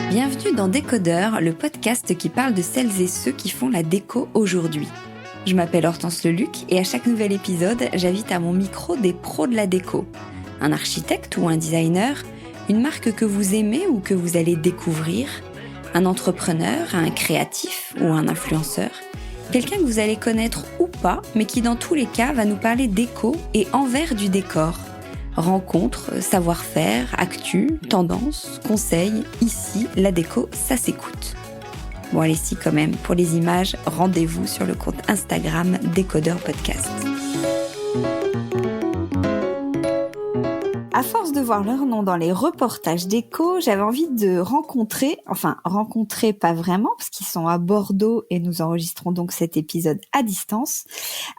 Bienvenue dans Décodeur, le podcast qui parle de celles et ceux qui font la déco aujourd'hui. Je m'appelle Hortense Leluc et à chaque nouvel épisode, j'invite à mon micro des pros de la déco. Un architecte ou un designer, une marque que vous aimez ou que vous allez découvrir, un entrepreneur, un créatif ou un influenceur, quelqu'un que vous allez connaître ou pas, mais qui dans tous les cas va nous parler déco et envers du décor. Rencontres, savoir-faire, actu, tendances, conseils, ici, la déco, ça s'écoute. Bon allez si quand même, pour les images, rendez-vous sur le compte Instagram Décodeur Podcast. À force de voir leur nom dans les reportages déco, j'avais envie de rencontrer pas vraiment, parce qu'ils sont à Bordeaux et nous enregistrons donc cet épisode à distance,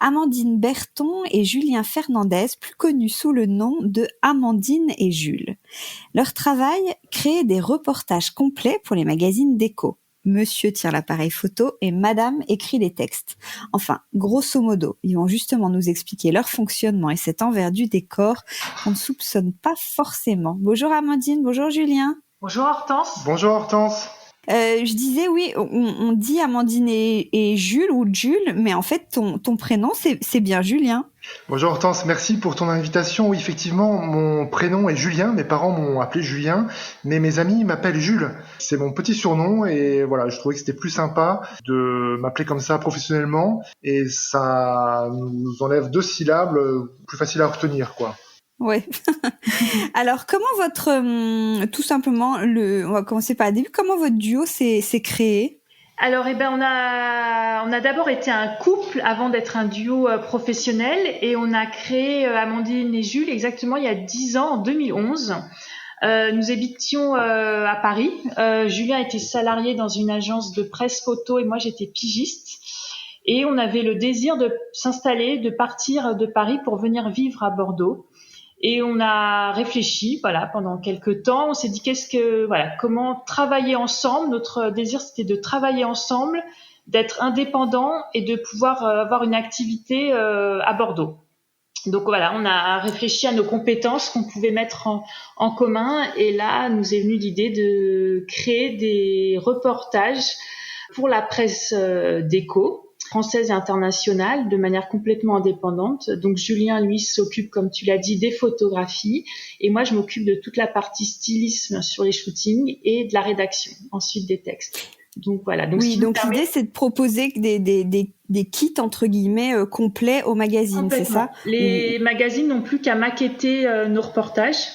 Amandine Berton et Julien Fernandez, plus connus sous le nom de Amandine et Jules. Leur travail, créer des reportages complets pour les magazines déco. Monsieur tire l'appareil photo et Madame écrit les textes. Enfin, grosso modo, ils vont justement nous expliquer leur fonctionnement et cet envers du décor qu'on ne soupçonne pas forcément. Bonjour Amandine, bonjour Julien. Bonjour Hortense. Bonjour Hortense. Je disais oui, on dit Amandine et Jules ou Jules, mais en fait ton prénom c'est bien Julien. Bonjour Hortense, merci pour ton invitation. Oui, effectivement, mon prénom est Julien, mes parents m'ont appelé Julien, mais mes amis m'appellent Jules. C'est mon petit surnom et voilà, je trouvais que c'était plus sympa de m'appeler comme ça professionnellement et ça nous enlève 2 syllabes plus faciles à retenir, quoi. Ouais. Alors, comment tout simplement, on va commencer par le début, comment votre duo s'est créé? Alors, on a d'abord été un couple avant d'être un duo professionnel et on a créé Amandine et Jules exactement il y a 10 ans, en 2011. Nous habitions à Paris. Julien était salarié dans une agence de presse photo et moi j'étais pigiste. Et on avait le désir de s'installer, de partir de Paris pour venir vivre à Bordeaux. Et on a réfléchi, pendant quelques temps. On s'est dit comment travailler ensemble. Notre désir, c'était de travailler ensemble, d'être indépendants et de pouvoir avoir une activité à Bordeaux. Donc voilà, on a réfléchi à nos compétences qu'on pouvait mettre en commun. Et là, nous est venue l'idée de créer des reportages pour la presse déco, française et internationale, de manière complètement indépendante. Donc Julien, lui, s'occupe, comme tu l'as dit, des photographies et moi, je m'occupe de toute la partie stylisme sur les shootings et de la rédaction, ensuite des textes. Donc voilà. Donc l'idée, c'est de proposer des kits, entre guillemets, complets aux magazines, c'est ça? Les magazines n'ont plus qu'à maqueter nos reportages.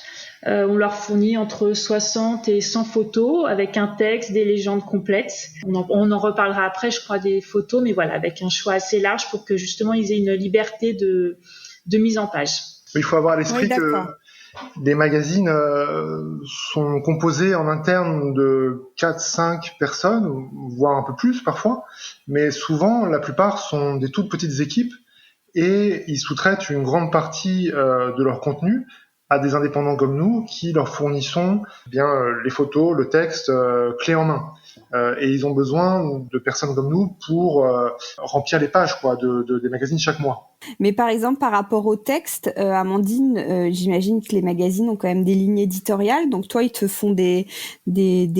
On leur fournit entre 60 et 100 photos avec un texte, des légendes complètes. On en reparlera après, je crois, des photos, mais voilà, avec un choix assez large pour que justement ils aient une liberté de mise en page. Il faut avoir à l'esprit que les magazines sont composés en interne de 4-5 personnes, voire un peu plus parfois, mais souvent, la plupart sont des toutes petites équipes et ils sous-traitent une grande partie de leur contenu à des indépendants comme nous qui leur fournissons les photos, le texte clé en main. Et ils ont besoin de personnes comme nous pour remplir les pages des magazines chaque mois. Mais par exemple, par rapport au texte, Amandine, j'imagine que les magazines ont quand même des lignes éditoriales. Donc toi, ils te font des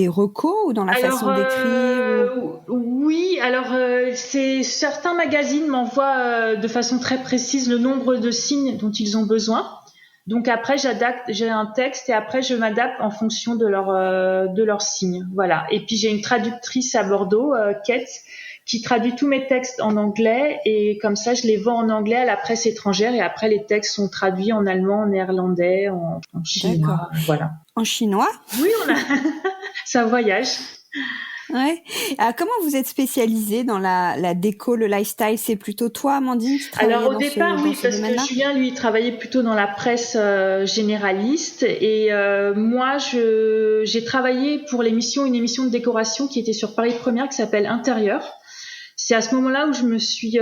recos ou dans la façon d'écrire Oui, alors certains magazines m'envoient de façon très précise le nombre de signes dont ils ont besoin. Donc après, j'ai un texte et après je m'adapte en fonction de leur signe. Voilà. Et puis j'ai une traductrice à Bordeaux, Kate, qui traduit tous mes textes en anglais et comme ça je les vends en anglais à la presse étrangère et après les textes sont traduits en allemand, en néerlandais, en chinois. Voilà. En chinois? Oui, ça voyage. Ouais. Comment vous êtes spécialisée dans la déco, le lifestyle? C'est plutôt toi, Amandine, qui travaillait Alors au départ, oui, parce que Julien, lui, travaillait plutôt dans la presse généraliste et moi, j'ai travaillé pour une émission de décoration qui était sur Paris Première qui s'appelle Intérieur. C'est à ce moment-là où je me suis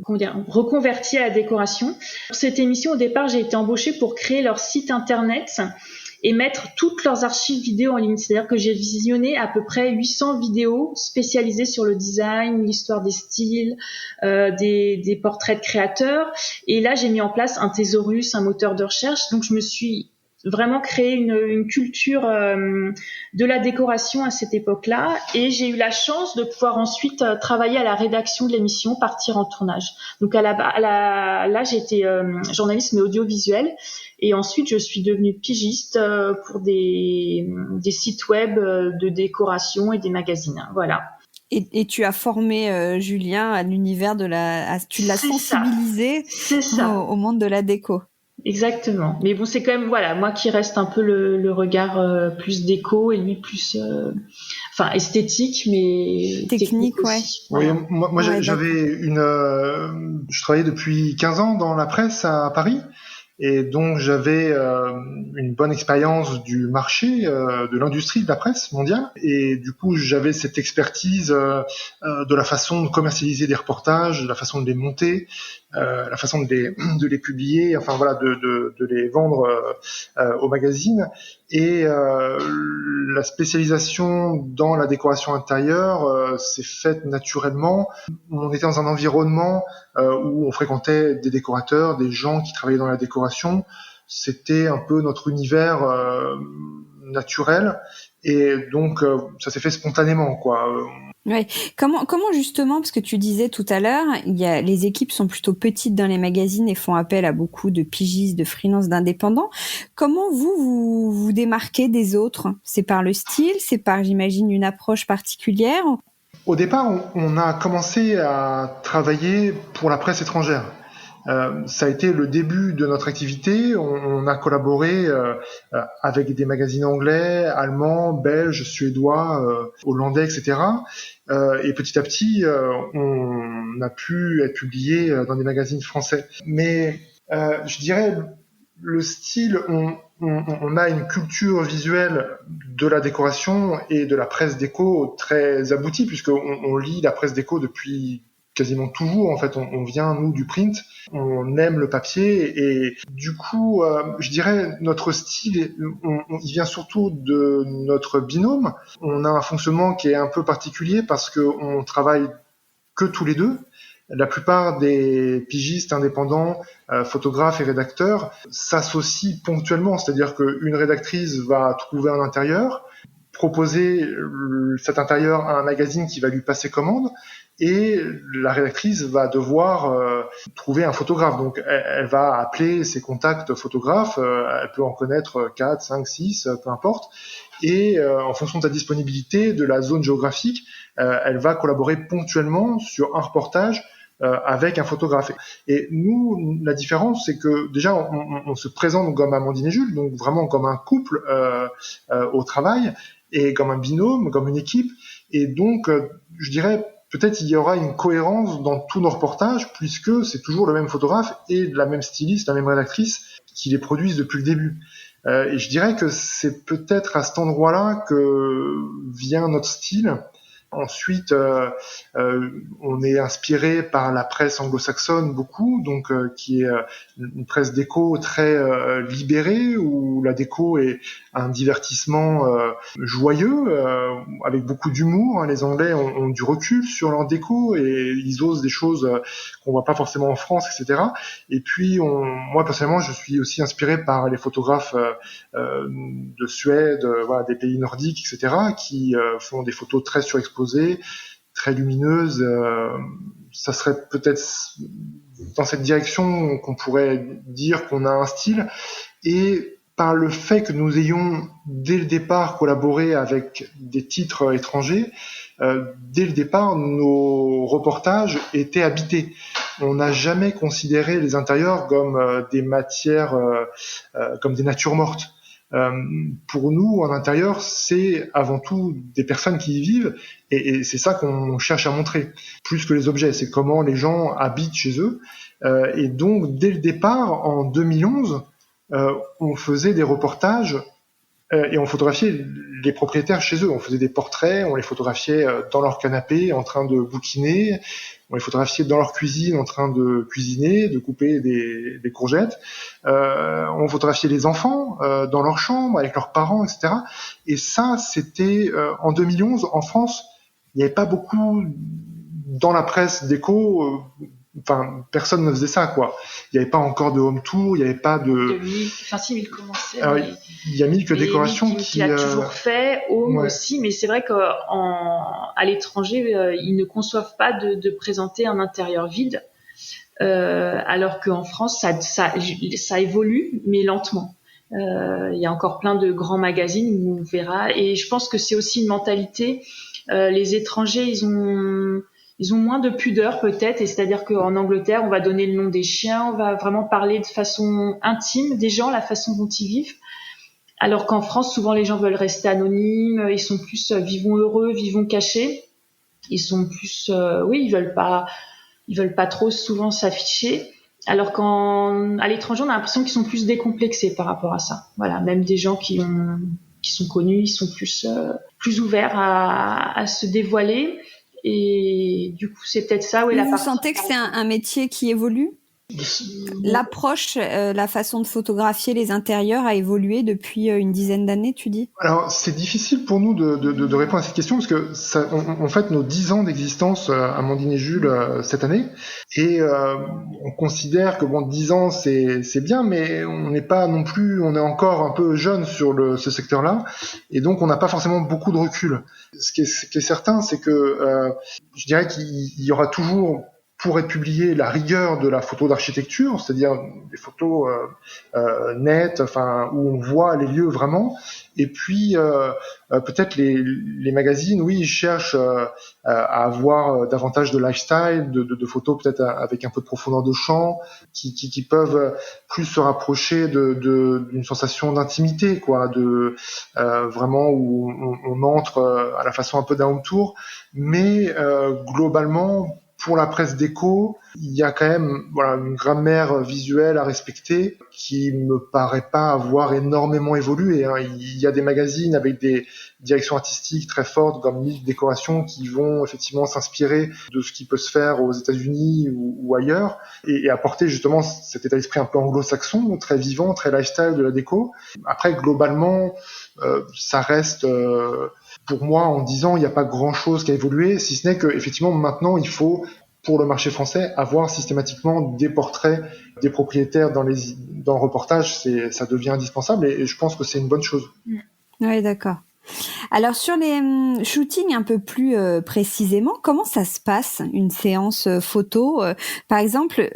reconvertie à la décoration. Pour cette émission, au départ, j'ai été embauchée pour créer leur site internet et mettre toutes leurs archives vidéo en ligne. C'est-à-dire que j'ai visionné à peu près 800 vidéos spécialisées sur le design, l'histoire des styles, des portraits de créateurs. Et là, j'ai mis en place un thésaurus, un moteur de recherche. Donc, je me suis vraiment créé une culture de la décoration à cette époque-là, et j'ai eu la chance de pouvoir ensuite travailler à la rédaction de l'émission, partir en tournage. Donc là j'ai été journaliste mais audiovisuel, et ensuite je suis devenue pigiste pour des sites web de décoration et des magazines. Voilà. Et tu as formé Julien à l'univers tu l'as sensibilisé au monde de la déco. Exactement. Mais bon, c'est quand même, voilà, moi qui reste un peu le regard plus déco et lui plus, esthétique, mais technique, ouais. Oui, moi je travaillais depuis 15 ans dans la presse à Paris. Et donc j'avais une bonne expérience du marché, de l'industrie de la presse mondiale. Et du coup j'avais cette expertise de la façon de commercialiser des reportages, de la façon de les monter, la façon de les publier, enfin voilà, de les vendre aux magazines. Et la spécialisation dans la décoration intérieure s'est faite naturellement. On était dans un environnement où on fréquentait des décorateurs, des gens qui travaillaient dans la décoration. C'était un peu notre univers naturel, et donc ça s'est fait spontanément, quoi. Ouais. Comment justement, parce que tu disais tout à l'heure, les équipes sont plutôt petites dans les magazines et font appel à beaucoup de pigistes, de freelance, d'indépendants. Comment vous démarquez des autres? C'est par le style, c'est par, j'imagine, une approche particulière? Au départ, on a commencé à travailler pour la presse étrangère. Ça a été le début de notre activité. On a collaboré avec des magazines anglais, allemands, belges, suédois, hollandais, etc. Et petit à petit, on a pu être publié dans des magazines français. Mais je dirais, le style, on a une culture visuelle de la décoration et de la presse déco très aboutie, puisqu'on lit la presse déco depuis quasiment toujours. En fait, on vient, nous, du print, on aime le papier, et du coup, je dirais, notre style, il vient surtout de notre binôme. On a un fonctionnement qui est un peu particulier parce qu'on travaille que tous les deux. La plupart des pigistes indépendants, photographes et rédacteurs s'associent ponctuellement, c'est-à-dire qu'une rédactrice va trouver un intérieur, proposer cet intérieur à un magazine qui va lui passer commande, et la rédactrice va devoir trouver un photographe. Donc elle va appeler ses contacts photographes, elle peut en connaître 4, 5, 6, peu importe, et en fonction de sa disponibilité, de la zone géographique, elle va collaborer ponctuellement sur un reportage avec un photographe. Et nous, la différence, c'est que déjà, on se présente comme Amandine et Jules, donc vraiment comme un couple au travail, et comme un binôme, comme une équipe. Et donc, je dirais, peut-être il y aura une cohérence dans tous nos reportages, puisque c'est toujours le même photographe et la même styliste, la même rédactrice qui les produisent depuis le début. Et je dirais que c'est peut-être à cet endroit-là que vient notre style. Ensuite, on est inspiré par la presse anglo-saxonne beaucoup, donc qui est une presse déco très libérée, où la déco est un divertissement joyeux, avec beaucoup d'humour. Les Anglais ont du recul sur leur déco et ils osent des choses qu'on voit pas forcément en France, etc. Et puis, moi personnellement, je suis aussi inspiré par les photographes de Suède, voilà, des pays nordiques, etc., qui font des photos très surexposées, très lumineuses. Ça serait peut-être dans cette direction qu'on pourrait dire qu'on a un style. Et par le fait que nous ayons dès le départ collaboré avec des titres étrangers, dès le départ, nos reportages étaient habités. On n'a jamais considéré les intérieurs comme des matières, comme des natures mortes. Pour nous, en intérieur, c'est avant tout des personnes qui y vivent, et c'est ça qu'on cherche à montrer, plus que les objets. C'est comment les gens habitent chez eux. Et donc, dès le départ, en 2011, on faisait des reportages Et on photographiait les propriétaires chez eux. On faisait des portraits, on les photographiait dans leur canapé en train de bouquiner, on les photographiait dans leur cuisine en train de cuisiner, de couper des courgettes. On photographiait les enfants dans leur chambre avec leurs parents, etc. Et ça, c'était en 2011 en France. Il n'y avait pas beaucoup dans la presse déco. Enfin, personne ne faisait ça, quoi. Il n'y avait pas encore de home tour, il n'y avait pas de... si, il commençait. Il y a Milk Décoration qui a toujours fait, home aussi, mais c'est vrai qu'à l'étranger, ils ne conçoivent pas de présenter un intérieur vide, alors qu'en France, ça évolue, mais lentement. Il y a encore plein de grands magazines où on verra, et je pense que c'est aussi une mentalité. Les étrangers, ils ont moins de pudeur peut-être, et c'est-à-dire qu'en Angleterre, on va donner le nom des chiens, on va vraiment parler de façon intime des gens, la façon dont ils vivent. Alors qu'en France, souvent les gens veulent rester anonymes, ils sont plus vivons heureux, vivons cachés. Ils sont plus, ils veulent pas trop souvent s'afficher. Alors qu'à l'étranger, on a l'impression qu'ils sont plus décomplexés par rapport à ça. Voilà, même des gens qui sont connus, ils sont plus ouverts à se dévoiler. Et du coup, c'est peut-être ça. Vous sentez que c'est un métier qui évolue ? L'approche, la façon de photographier les intérieurs a évolué depuis une dizaine d'années, tu dis ? Alors, c'est difficile pour nous de répondre à cette question parce que on fête nos 10 ans d'existence, Amandine et Jules, cette année. Et on considère que 10 ans, c'est bien, mais on n'est pas non plus, on est encore un peu jeune sur ce secteur-là. Et donc, on n'a pas forcément beaucoup de recul. Ce qui est certain, c'est que je dirais qu'il y aura toujours pour être publié la rigueur de la photo d'architecture, c'est-à-dire des photos nettes, enfin où on voit les lieux vraiment. Et puis peut-être les magazines, oui, ils cherchent à avoir davantage de lifestyle, de photos peut-être avec un peu de profondeur de champ, qui peuvent plus se rapprocher d'une sensation d'intimité, quoi, de vraiment où on entre à la façon un peu d'un home tour, mais globalement. Pour la presse déco, il y a quand même une grammaire visuelle à respecter qui me paraît pas avoir énormément évolué. Il y a des magazines avec des directions artistiques très fortes comme Milk Décoration qui vont effectivement s'inspirer de ce qui peut se faire aux États-Unis ou ailleurs et apporter justement cet état d'esprit un peu anglo-saxon, très vivant, très lifestyle de la déco. Après, globalement, ça reste... Pour moi, en 10 ans, il n'y a pas grand-chose qui a évolué, si ce n'est que effectivement maintenant, il faut, pour le marché français, avoir systématiquement des portraits des propriétaires dans le reportage. Ça devient indispensable et je pense que c'est une bonne chose. Oui, d'accord. Alors sur les shootings un peu plus précisément, comment ça se passe une séance photo par exemple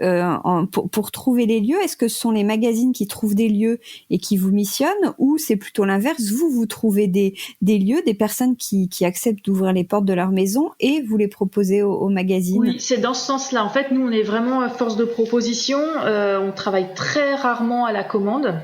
pour trouver les lieux, est-ce que ce sont les magazines qui trouvent des lieux et qui vous missionnent ou c'est plutôt l'inverse, vous trouvez des lieux, des personnes qui acceptent d'ouvrir les portes de leur maison et vous les proposez aux magazines? Oui, c'est dans ce sens-là. En fait, nous on est vraiment force de proposition, on travaille très rarement à la commande.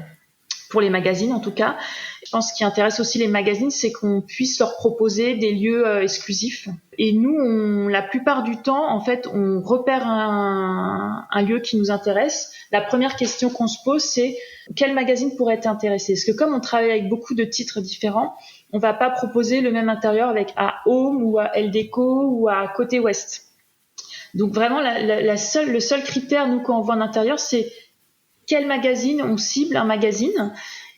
Pour les magazines en tout cas. Je pense ce qui intéresse aussi les magazines, c'est qu'on puisse leur proposer des lieux exclusifs. Et nous, la plupart du temps, en fait, on repère un lieu qui nous intéresse. La première question qu'on se pose, c'est quel magazine pourrait t'intéresser ? Parce que comme on travaille avec beaucoup de titres différents, on va pas proposer le même intérieur avec à Home ou à Elle Déco ou à Côté Ouest. Donc vraiment, le seul critère, nous, quand on voit un intérieur, c'est quel magazine on cible un magazine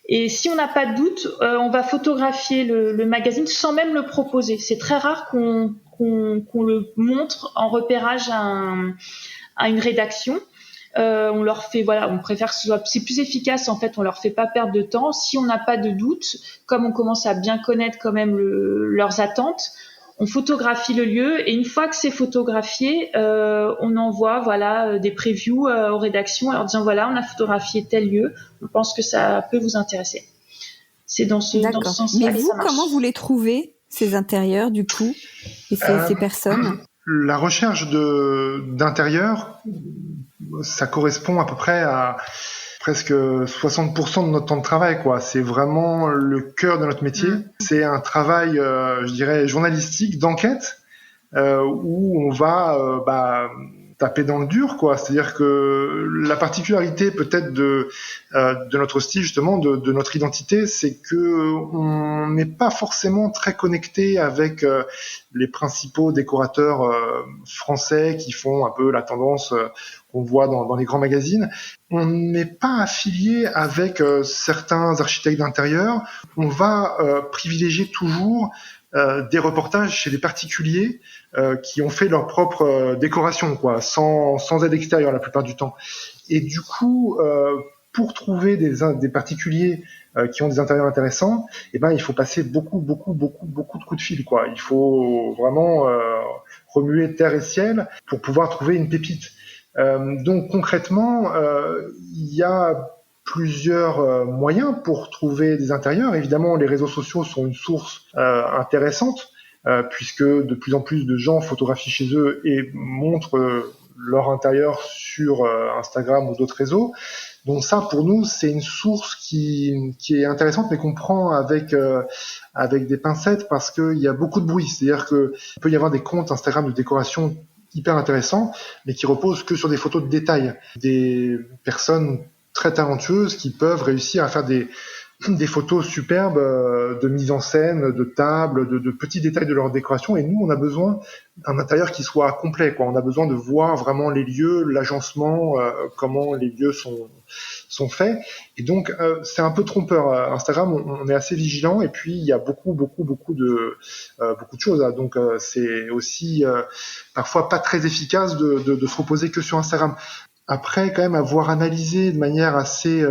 et si on n'a pas de doute, on va photographier le magazine sans même le proposer. C'est très rare qu'on le montre en repérage à une rédaction. On leur fait on préfère que c'est plus efficace en fait. On leur fait pas perdre de temps. Si on n'a pas de doute, comme on commence à bien connaître quand même leurs attentes. On photographie le lieu et une fois que c'est photographié, on envoie des previews aux rédactions en leur disant on a photographié tel lieu, on pense que ça peut vous intéresser. C'est dans ce sens-là. Mais vous, comment vous les trouvez, ces intérieurs du coup et ces personnes ? La recherche d'intérieur, ça correspond à peu près à presque 60% de notre temps de travail, quoi. C'est vraiment le cœur de notre métier. C'est un travail, je dirais, journalistique, d'enquête, où on va taper dans le dur, quoi. C'est-à-dire que la particularité peut-être de notre style, justement, de notre identité, c'est que on n'est pas forcément très connecté avec les principaux décorateurs français qui font un peu la tendance qu'on voit dans les grands magazines. On n'est pas affilié avec certains architectes d'intérieur. On va privilégier toujours des reportages chez des particuliers qui ont fait leur propre décoration, quoi, sans aide extérieure la plupart du temps. Et du coup, pour trouver des particuliers qui ont des intérieurs intéressants, eh ben il faut passer beaucoup de coups de fil, quoi. Il faut vraiment remuer terre et ciel pour pouvoir trouver une pépite. Donc concrètement, il y a plusieurs moyens pour trouver des intérieurs. Évidemment, les réseaux sociaux sont une source intéressante, puisque de plus en plus de gens photographient chez eux et montrent leur intérieur sur Instagram ou d'autres réseaux. Donc ça, pour nous, c'est une source qui est intéressante, mais qu'on prend avec des pincettes, parce qu'il y a beaucoup de bruit. C'est-à-dire que il peut y avoir des comptes Instagram de décoration hyper intéressants, mais qui reposent que sur des photos de détail. Des personnes très talentueuses qui peuvent réussir à faire des photos superbes de mise en scène, de table, de petits détails de leur décoration. Et nous, on a besoin d'un intérieur qui soit complet, quoi. On a besoin de voir vraiment les lieux, l'agencement, comment les lieux sont faits. Et donc, c'est un peu trompeur. Instagram, on est assez vigilant. Et puis, il y a beaucoup de choses. Donc, c'est aussi parfois pas très efficace de se reposer que sur Instagram. Après, quand même, avoir analysé de manière assez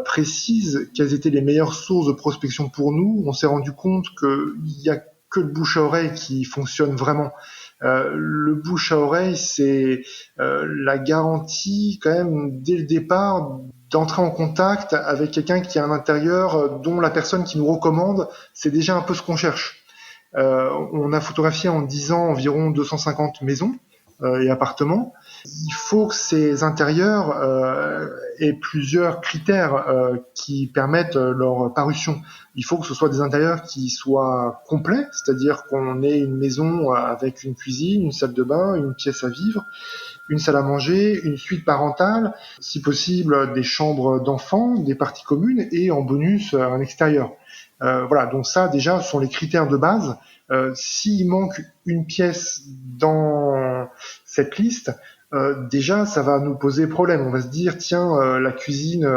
précise quelles étaient les meilleures sources de prospection pour nous, on s'est rendu compte qu'il y a que le bouche à oreille qui fonctionne vraiment. Le bouche à oreille, c'est la garantie quand même dès le départ d'entrer en contact avec quelqu'un qui a un intérieur dont la personne qui nous recommande, c'est déjà un peu ce qu'on cherche. On a photographié en 10 ans environ 250 maisons et appartements. Il faut que ces intérieurs aient plusieurs critères qui permettent leur parution. Il faut que ce soit des intérieurs qui soient complets, c'est-à-dire qu'on ait une maison avec une cuisine, une salle de bain, une pièce à vivre, une salle à manger, une suite parentale, si possible des chambres d'enfants, des parties communes et en bonus un extérieur. Voilà, donc ça déjà sont les critères de base. S'il manque une pièce dans cette liste, déjà ça va nous poser problème. On va se dire tiens, la cuisine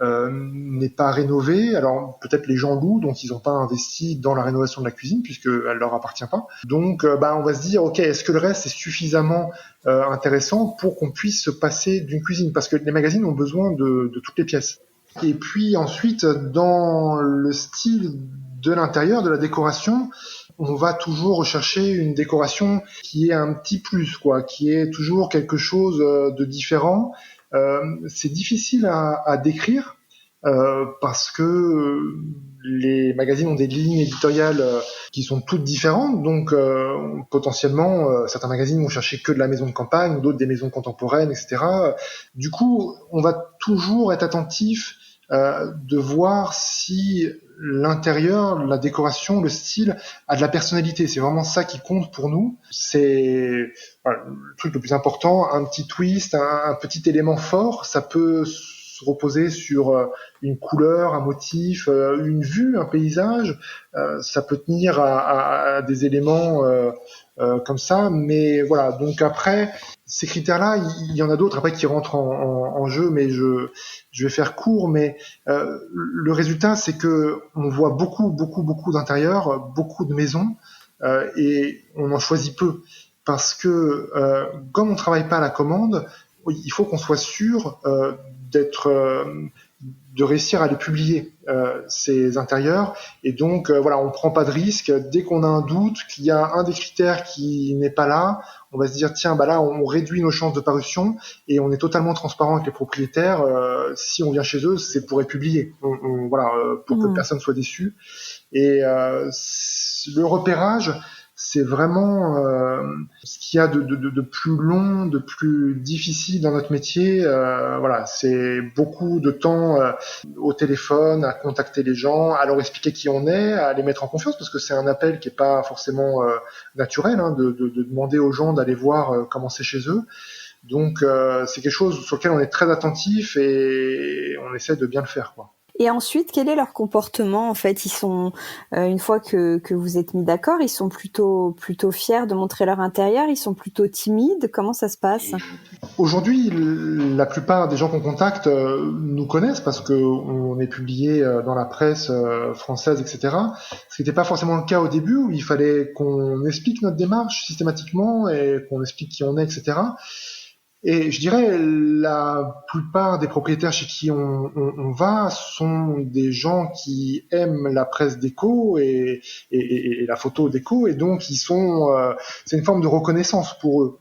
n'est pas rénovée, alors peut-être les gens louent, donc ils n'ont pas investi dans la rénovation de la cuisine puisqu'elle leur appartient pas. Donc on va se dire ok, est-ce que le reste est suffisamment intéressant pour qu'on puisse se passer d'une cuisine, parce que les magazines ont besoin de toutes les pièces. Et puis ensuite, dans le style de l'intérieur, de la décoration, on va toujours rechercher une décoration qui est un petit plus, quoi, qui est toujours quelque chose de différent. C'est difficile à décrire parce que les magazines ont des lignes éditoriales qui sont toutes différentes, donc potentiellement certains magazines vont chercher que de la maison de campagne, d'autres des maisons contemporaines, etc. Du coup, on va toujours être attentif de voir si l'intérieur, la décoration, le style a de la personnalité. C'est vraiment ça qui compte pour nous. C'est le truc le plus important, un petit twist, un petit élément fort. Ça peut se reposer sur une couleur, un motif, une vue, un paysage. Ça peut tenir à des éléments comme ça. Mais voilà, donc après, ces critères-là, il y en a d'autres après qui rentrent en jeu, mais je vais faire court. Mais le résultat, c'est que on voit beaucoup d'intérieurs, beaucoup de maisons, et on en choisit peu parce que comme on travaille pas à la commande, il faut qu'on soit sûr de réussir à les publier, ces intérieurs. Et donc on prend pas de risque. Dès qu'on a un doute, qu'il y a un des critères qui n'est pas là, on va se dire tiens, là on réduit nos chances de parution et on est totalement transparent avec les propriétaires. Si on vient chez eux, c'est pour être publié. Pour que personne soit déçu. Et le repérage, c'est vraiment ce qu'il y a de plus long, de plus difficile dans notre métier. Voilà, c'est beaucoup de temps au téléphone, à contacter les gens, à leur expliquer qui on est, à les mettre en confiance, parce que c'est un appel qui est pas forcément naturel, hein, de demander aux gens d'aller voir comment c'est chez eux. Donc c'est quelque chose sur lequel on est très attentif et on essaie de bien le faire, quoi. Et ensuite, quel est leur comportement en fait? Ils sont, une fois que vous êtes mis d'accord, ils sont plutôt fiers de montrer leur intérieur. Ils sont plutôt timides. Comment ça se passe? Aujourd'hui, la plupart des gens qu'on contacte nous connaissent parce que on est publié dans la presse française, etc. Ce qui n'était pas forcément le cas au début, où il fallait qu'on explique notre démarche systématiquement et qu'on explique qui on est, etc. Et je dirais, la plupart des propriétaires chez qui on va sont des gens qui aiment la presse déco et la photo déco, et donc ils sont, c'est une forme de reconnaissance pour eux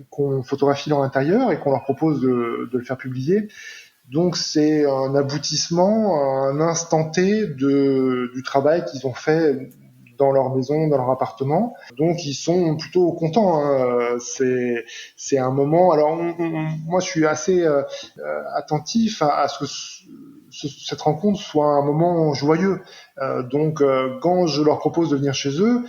qu'on photographie leur intérieur et qu'on leur propose de le faire publier. Donc c'est un aboutissement, un instant T du travail qu'ils ont fait dans leur maison, dans leur appartement. Donc ils sont plutôt contents, hein. C'est un moment. Alors moi je suis assez attentif à ce que cette rencontre soit un moment joyeux. Donc quand je leur propose de venir chez eux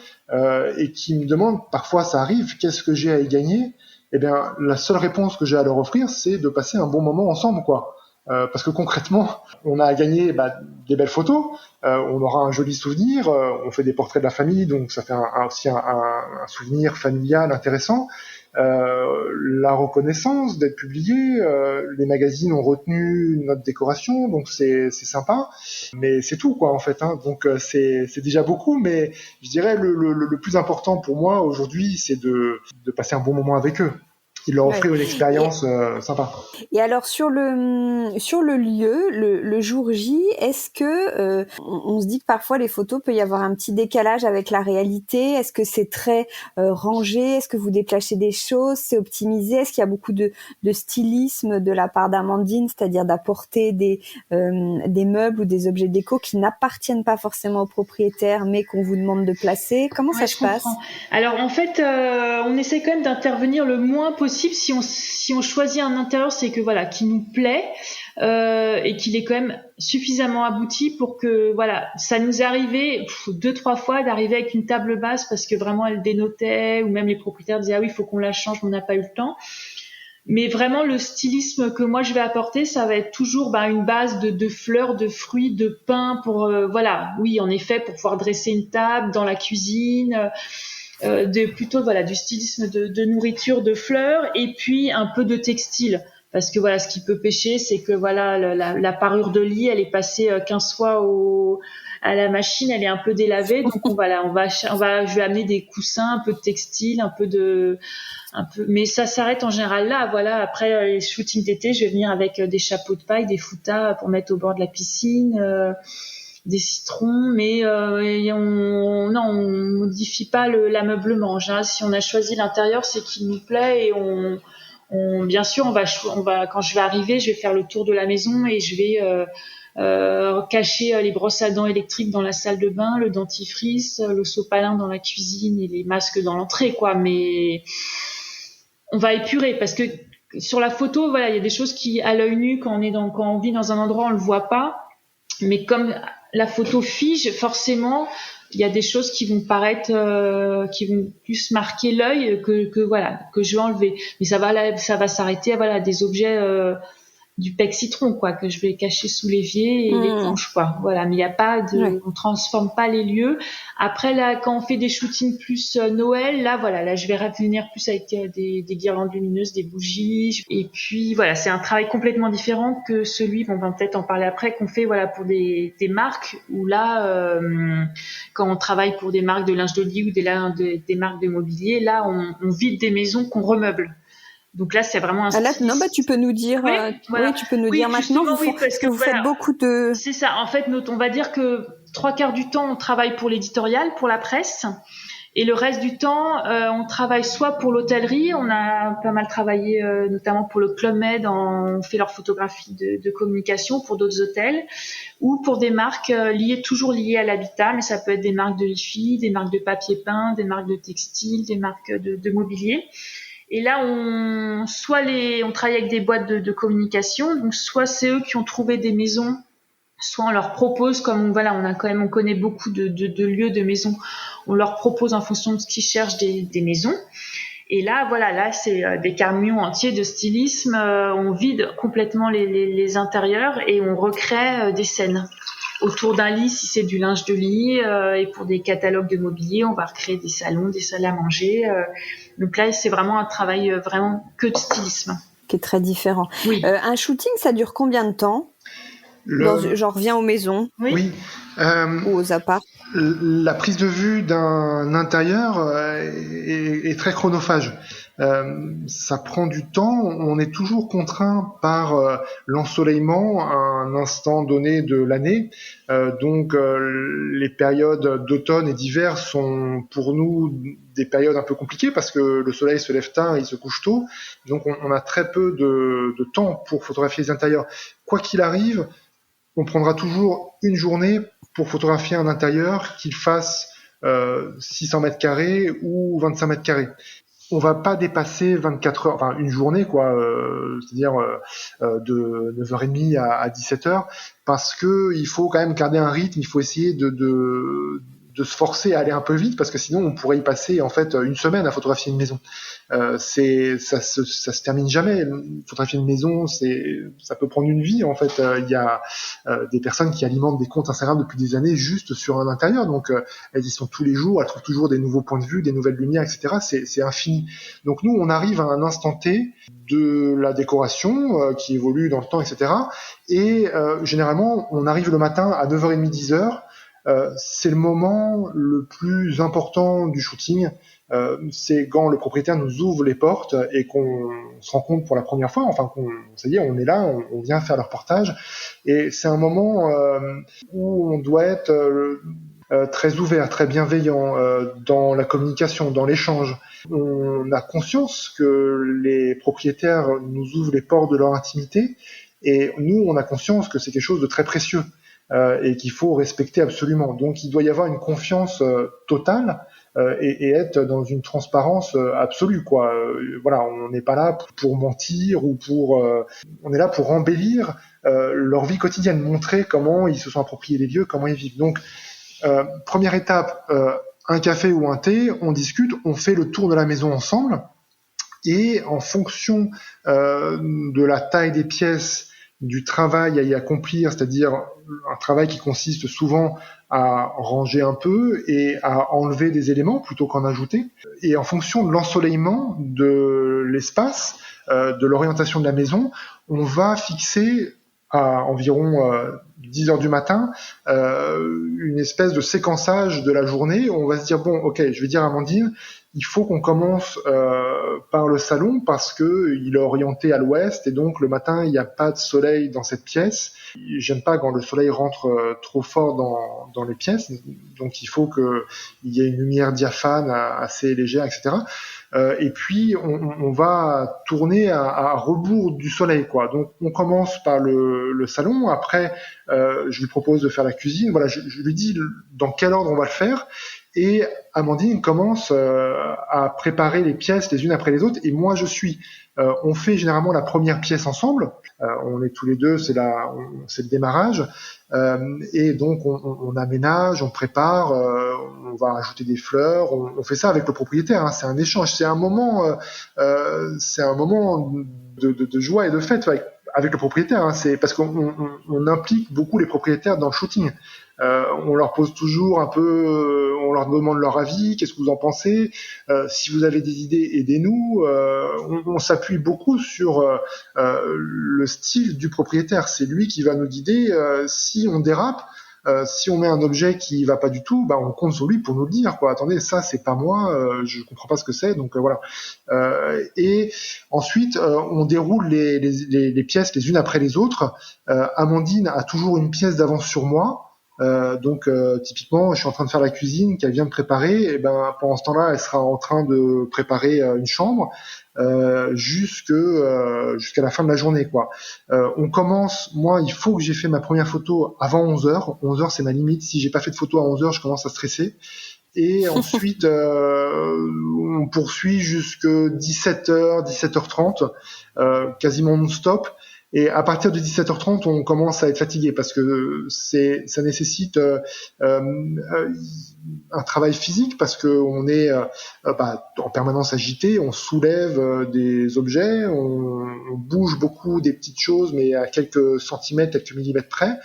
et qu'ils me demandent, parfois ça arrive, qu'est-ce que j'ai à y gagner? Eh bien la seule réponse que j'ai à leur offrir, c'est de passer un bon moment ensemble, quoi. Parce que concrètement, on a à gagner des belles photos, on aura un joli souvenir, on fait des portraits de la famille, donc ça fait aussi un souvenir familial intéressant. La reconnaissance d'être publié, les magazines ont retenu notre décoration, donc c'est sympa, mais c'est tout, quoi, en fait, hein. Donc c'est déjà beaucoup, mais je dirais le plus important pour moi aujourd'hui, c'est de passer un bon moment avec eux. Il leur offrir une expérience sympa. Et alors sur le lieu, le jour J, est-ce que on se dit que parfois les photos peut y avoir un petit décalage avec la réalité? Est-ce que c'est très rangé? Est-ce que vous déplacez des choses? C'est optimisé? Est-ce qu'il y a beaucoup de stylisme de la part d'Amandine, c'est-à-dire d'apporter des meubles ou des objets déco qui n'appartiennent pas forcément au propriétaire, mais qu'on vous demande de placer? Comment ça se passe? Alors en fait, on essaie quand même d'intervenir le moins possible. Si on choisit un intérieur, c'est que voilà, qui nous plaît et qu'il est quand même suffisamment abouti pour que voilà, ça nous est arrivé 2-3 fois d'arriver avec une table basse parce que vraiment elle dénotait, ou même les propriétaires disaient ah oui, il faut qu'on la change, mais on n'a pas eu le temps. Mais vraiment le stylisme que moi je vais apporter, ça va être toujours une base de fleurs, de fruits, de pain pour voilà, oui en effet pour pouvoir dresser une table dans la cuisine. Plutôt voilà du stylisme de nourriture, de fleurs, et puis un peu de textile, parce que voilà ce qui peut pêcher, c'est que voilà la parure de lit elle est passée 15 fois à la machine, elle est un peu délavée, donc je vais amener des coussins, un peu de textile, mais ça s'arrête en général là. Voilà, après les shootings d'été, je vais venir avec des chapeaux de paille, des foutas pour mettre au bord de la piscine, des citrons, mais on modifie pas l'ameublement. En général, si on a choisi l'intérieur, c'est qu'il nous plaît, et bien sûr, on va quand je vais arriver, je vais faire le tour de la maison et je vais cacher les brosses à dents électriques dans la salle de bain, le dentifrice, le sopalin dans la cuisine et les masques dans l'entrée, quoi. Mais on va épurer parce que sur la photo, voilà, il y a des choses qui, à l'œil nu, quand on vit dans un endroit, on le voit pas. Mais comme la photo fige, forcément, il y a des choses qui vont paraître, qui vont plus marquer l'œil que je vais enlever. Mais ça va s'arrêter à des objets du pec citron, quoi, que je vais cacher sous l'évier et l'éponge, quoi. Voilà, mais il y a pas on transforme pas les lieux. Après là, quand on fait des shootings plus Noël, là je vais revenir plus avec des guirlandes lumineuses, des bougies, et puis voilà, c'est un travail complètement différent que celui, on va peut-être en parler après, qu'on fait pour des marques, où là quand on travaille pour des marques de linge de lit ou des marques de mobilier, là on vide des maisons qu'on remeuble. Donc là, c'est vraiment un tu peux nous dire, tu peux nous dire maintenant, parce que vous faites beaucoup de... C'est ça. En fait, on va dire que 3/4 du temps, on travaille pour l'éditorial, pour la presse. Et le reste du temps, on travaille soit pour l'hôtellerie, on a pas mal travaillé notamment pour le Club Med, on fait leur photographie de communication pour d'autres hôtels, ou pour des marques toujours liées à l'habitat, mais ça peut être des marques de Wi-Fi, des marques de papier peint, des marques de textile, des marques de mobilier. Et là, on travaille avec des boîtes de communication, donc soit c'est eux qui ont trouvé des maisons, soit on leur propose, comme voilà, on connaît beaucoup de lieux, de maisons, on leur propose en fonction de ce qu'ils cherchent des maisons. Et là c'est des camions entiers de stylisme, on vide complètement les intérieurs et on recrée des scènes autour d'un lit si c'est du linge de lit, et pour des catalogues de mobilier, on va recréer des salons, des salles à manger. Donc là, c'est vraiment un travail vraiment que de stylisme. Qui est très différent. Oui. Un shooting, ça dure combien de temps ? J'en reviens aux maisons. Oui. Ou aux apparts. La prise de vue d'un intérieur est très chronophage. Ça prend du temps. On est toujours contraint par l'ensoleillement à un instant donné de l'année. Donc les périodes d'automne et d'hiver sont pour nous des périodes un peu compliquées parce que le soleil se lève tard et il se couche tôt. Donc on a très peu de temps pour photographier les intérieurs. Quoi qu'il arrive, on prendra toujours une journée pour photographier un intérieur qu'il fasse 600 mètres carrés ou 25 mètres carrés. On va pas dépasser 24 heures, enfin une journée quoi, c'est-à-dire de 9h30 à 17h, parce que il faut quand même garder un rythme, il faut essayer de se forcer à aller un peu vite, parce que sinon on pourrait y passer en fait une semaine à photographier une maison. Ça se termine jamais. Photographier une maison, ça peut prendre une vie en fait. Il y a des personnes qui alimentent des comptes Instagram depuis des années juste sur un intérieur, donc elles y sont tous les jours, elles trouvent toujours des nouveaux points de vue, des nouvelles lumières, etc. C'est infini. Donc nous, on arrive à un instant T de la décoration qui évolue dans le temps, etc. Et généralement, on arrive le matin à 9h30, 10h. C'est le moment le plus important du shooting. C'est quand le propriétaire nous ouvre les portes et qu'on se rend compte pour la première fois, enfin ça y est, on est là, on vient faire le reportage. Et c'est un moment où on doit être très ouvert, très bienveillant dans la communication, dans l'échange. On a conscience que les propriétaires nous ouvrent les portes de leur intimité, et nous, on a conscience que c'est quelque chose de très précieux. Et qu'il faut respecter absolument. Donc il doit y avoir une confiance totale et être dans une transparence absolue, quoi. Voilà, on n'est pas là pour mentir ou on est là pour embellir leur vie quotidienne, montrer comment ils se sont appropriés les lieux, comment ils vivent. Donc première étape, un café ou un thé, on discute, on fait le tour de la maison ensemble, et en fonction de la taille des pièces, du travail à y accomplir, c'est-à-dire un travail qui consiste souvent à ranger un peu et à enlever des éléments plutôt qu'en ajouter. Et en fonction de l'ensoleillement de l'espace, de l'orientation de la maison, on va fixer à environ 10 heures du matin une espèce de séquençage de la journée. On va se dire, bon, ok, je vais dire à Amandine, il faut qu'on commence par le salon parce que il est orienté à l'ouest et donc le matin il n'y a pas de soleil dans cette pièce. J'aime pas quand le soleil rentre trop fort dans les pièces, donc il faut qu'il y ait une lumière diaphane assez légère, etc. Et puis on va tourner à rebours du soleil, quoi. Donc on commence par le salon. Après, je lui propose de faire la cuisine. Voilà, je lui dis dans quel ordre on va le faire. Et Amandine commence à préparer les pièces les unes après les autres, et moi je suis. On fait généralement la première pièce ensemble. On est tous les deux, c'est le démarrage. Et donc on aménage, on prépare, on va ajouter des fleurs. On fait ça avec le propriétaire. Hein, c'est un échange, c'est un moment de joie et de fête avec le propriétaire. Hein, c'est parce qu'on implique beaucoup les propriétaires dans le shooting. On leur pose toujours un peu, on leur demande leur avis, qu'est-ce que vous en pensez, si vous avez des idées, aidez-nous. On s'appuie beaucoup sur le style du propriétaire, c'est lui qui va nous guider. Si on dérape, si on met un objet qui va pas du tout, on compte sur lui pour nous le dire, quoi. Attendez, ça c'est pas moi, je comprends pas ce que c'est, donc voilà. Et ensuite, on déroule les pièces les unes après les autres. Amandine a toujours une pièce d'avance sur moi. Donc typiquement, je suis en train de faire la cuisine qu'elle vient de préparer, et ben pendant ce temps-là, elle sera en train de préparer une chambre jusqu'à la fin de la journée, quoi. On commence, moi, il faut que j'ai fait ma première photo avant 11h. 11h, c'est ma limite. Si j'ai pas fait de photo à 11h, je commence à stresser. Et ensuite, on poursuit jusque 17h, 17h30, quasiment non-stop. Et à partir de 17h30, on commence à être fatigué parce que ça nécessite un travail physique parce que on est en permanence agité, on soulève des objets, on bouge beaucoup des petites choses, mais à quelques centimètres, quelques millimètres près.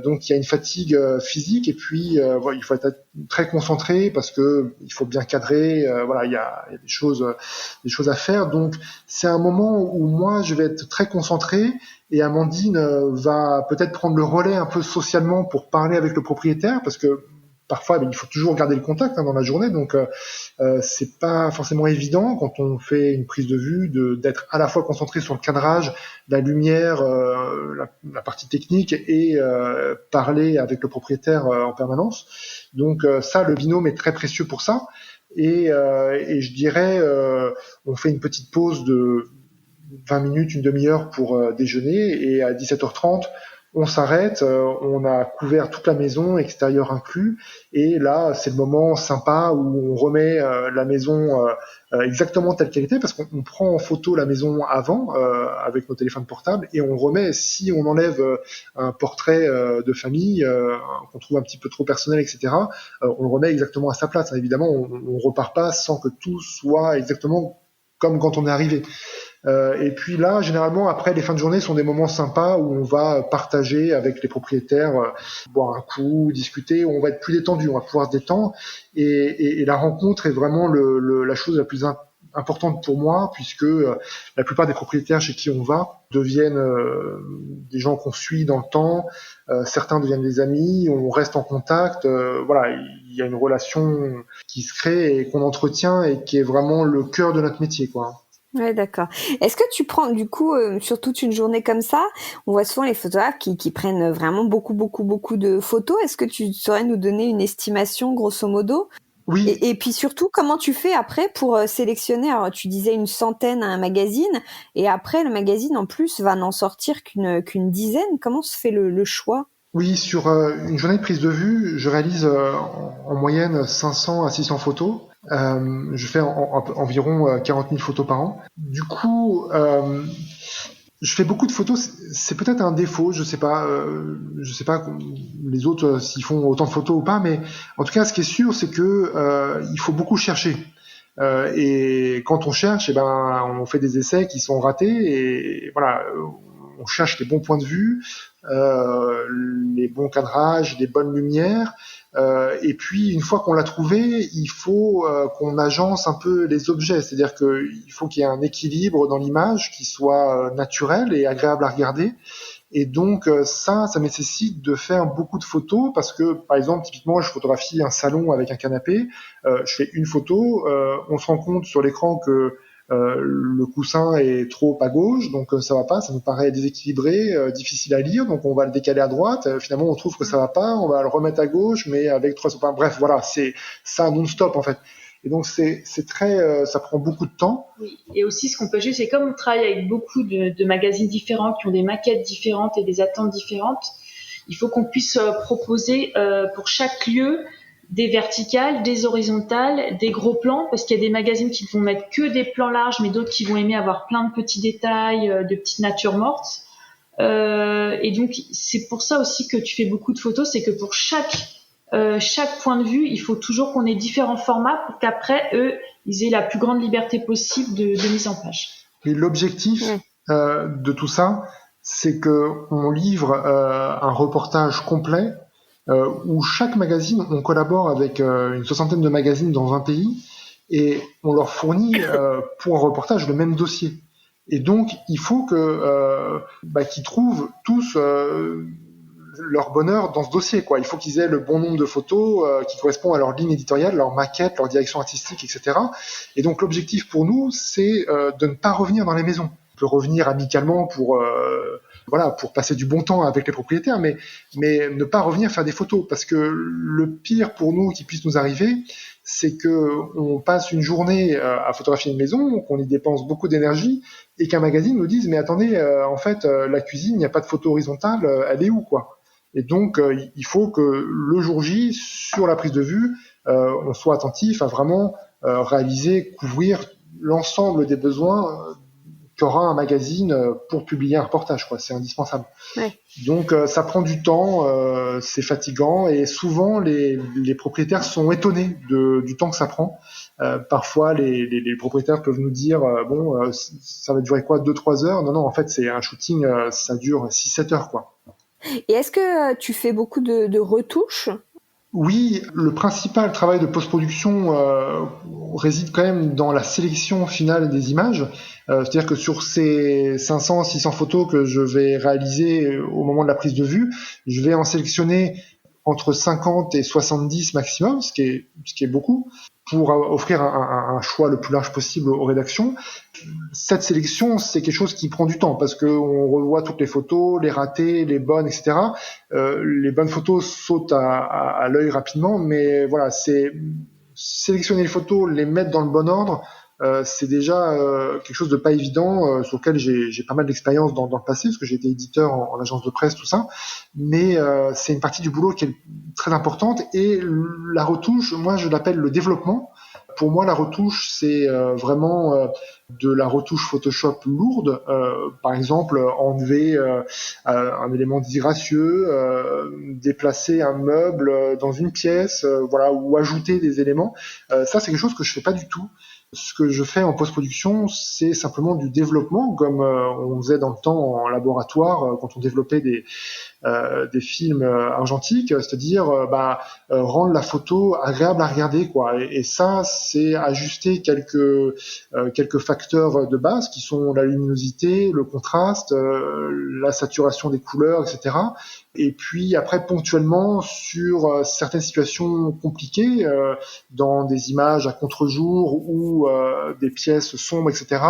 Donc il y a une fatigue physique et puis il faut être très concentré parce que il faut bien cadrer. Il y a des choses à faire. Donc c'est un moment où moi je vais être très concentré et Amandine va peut-être prendre le relais un peu socialement pour parler avec le propriétaire parce que parfois il faut toujours garder le contact dans la journée, donc c'est pas forcément évident quand on fait une prise de vue d'être à la fois concentré sur le cadrage, la lumière, la partie technique et parler avec le propriétaire en permanence. Donc ça, le binôme est très précieux pour ça. Et je dirais, on fait une petite pause de 20 minutes, une demi-heure pour déjeuner, et à 17h30 on s'arrête, on a couvert toute la maison, extérieur inclus, et là c'est le moment sympa où on remet la maison exactement telle qu'elle était, parce qu'on prend en photo la maison avant avec nos téléphones portables, et on remet, si on enlève un portrait de famille qu'on trouve un petit peu trop personnel, etc., on le remet exactement à sa place. Évidemment, on repart pas sans que tout soit exactement comme quand on est arrivé. Et puis là, généralement, après, les fins de journée sont des moments sympas où on va partager avec les propriétaires, boire un coup, discuter, où on va être plus détendu, on va pouvoir se détendre. Et la rencontre est vraiment la chose la plus importante pour moi, puisque la plupart des propriétaires chez qui on va deviennent des gens qu'on suit dans le temps. Certains deviennent des amis, on reste en contact. Il y a une relation qui se crée et qu'on entretient et qui est vraiment le cœur de notre métier, quoi. Ouais, d'accord. Est-ce que tu prends, du coup, sur toute une journée comme ça, on voit souvent les photographes qui prennent vraiment beaucoup de photos. Est-ce que tu saurais nous donner une estimation, grosso modo? Oui. Et puis surtout, comment tu fais après pour sélectionner? Alors, tu disais une centaine à un magazine, et après, le magazine, en plus, va n'en sortir qu'une dizaine. Comment se fait le choix? Oui, sur une journée de prise de vue, je réalise en moyenne 500 à 600 photos. Je fais environ 40 000 photos par an. Du coup, je fais beaucoup de photos. C'est peut-être un défaut, je sais pas les autres s'ils font autant de photos ou pas, mais en tout cas, ce qui est sûr, c'est que il faut beaucoup chercher. Et quand on cherche, on fait des essais qui sont ratés, et voilà, on cherche les bons points de vue, les bons cadrages, les bonnes lumières. Et puis une fois qu'on l'a trouvé, il faut qu'on agence un peu les objets, c'est-à-dire qu'il faut qu'il y ait un équilibre dans l'image qui soit naturel et agréable à regarder. Et donc ça nécessite de faire beaucoup de photos, parce que par exemple typiquement je photographie un salon avec un canapé, je fais une photo, on se rend compte sur l'écran que le coussin est trop à gauche, donc ça va pas, ça nous paraît déséquilibré, difficile à lire, donc on va le décaler à droite, finalement on trouve que ça va pas, on va le remettre à gauche, mais avec bref, voilà, c'est ça non-stop en fait. Et donc c'est très, ça prend beaucoup de temps. Oui. Et aussi ce qu'on peut ajouter, c'est comme on travaille avec beaucoup de magazines différents qui ont des maquettes différentes et des attentes différentes, il faut qu'on puisse proposer pour chaque lieu des verticales, des horizontales, des gros plans, parce qu'il y a des magazines qui vont mettre que des plans larges, mais d'autres qui vont aimer avoir plein de petits détails, de petites natures mortes. Et donc c'est pour ça aussi que tu fais beaucoup de photos, c'est que pour chaque point de vue, il faut toujours qu'on ait différents formats pour qu'après eux, ils aient la plus grande liberté possible de mise en page. Et l'objectif de tout ça, c'est que on livre un reportage complet où chaque magazine, on collabore avec une soixantaine de magazines dans un pays, et on leur fournit pour un reportage le même dossier. Et donc, il faut qu'ils trouvent tous leur bonheur dans ce dossier, quoi. Il faut qu'ils aient le bon nombre de photos qui correspondent à leur ligne éditoriale, leur maquette, leur direction artistique, etc. Et donc, l'objectif pour nous, c'est de ne pas revenir dans les maisons. On peut revenir amicalement pour voilà, pour passer du bon temps avec les propriétaires, mais ne pas revenir faire des photos, parce que le pire pour nous qui puisse nous arriver, c'est que on passe une journée à photographier une maison, qu'on y dépense beaucoup d'énergie, et qu'un magazine nous dise mais attendez, en fait la cuisine, il n'y a pas de photo horizontale, elle est où quoi? Et donc il faut que le jour J, sur la prise de vue, on soit attentif à vraiment réaliser, couvrir l'ensemble des besoins qu'aura un magazine pour publier un reportage, quoi. C'est indispensable. Ouais. Donc ça prend du temps, c'est fatigant, et souvent les propriétaires sont étonnés du temps que ça prend. Parfois les propriétaires peuvent nous dire ça va durer quoi, 2-3 heures? Non, en fait c'est un shooting, ça dure 6-7 heures, quoi. Et est-ce que tu fais beaucoup de retouches? Oui, le principal travail de post-production réside quand même dans la sélection finale des images. C'est-à-dire que sur ces 500-600 photos que je vais réaliser au moment de la prise de vue, je vais en sélectionner entre 50 et 70 maximum, ce qui est beaucoup, pour offrir un choix le plus large possible aux rédactions. Cette sélection, c'est quelque chose qui prend du temps, parce qu'on revoit toutes les photos, les ratées, les bonnes, etc. Les bonnes photos sautent à l'œil rapidement, mais voilà, c'est sélectionner les photos, les mettre dans le bon ordre, c'est déjà quelque chose de pas évident, sur lequel j'ai pas mal d'expérience dans le passé, parce que j'ai été éditeur en agence de presse, tout ça. Mais c'est une partie du boulot qui est très importante. Et la retouche, moi je l'appelle le développement. Pour moi, la retouche, c'est vraiment de la retouche Photoshop lourde. Par exemple, enlever un élément disgracieux, déplacer un meuble dans une pièce, voilà, ou ajouter des éléments. Ça, c'est quelque chose que je fais pas du tout. Ce que je fais en post-production, c'est simplement du développement, comme on faisait dans le temps en laboratoire quand on développait des films argentiques, c'est-à-dire rendre la photo agréable à regarder, quoi. Et ça, c'est ajuster quelques facteurs de base qui sont la luminosité, le contraste, la saturation des couleurs, etc. Et puis après, ponctuellement, sur certaines situations compliquées, dans des images à contre-jour ou des pièces sombres, etc.,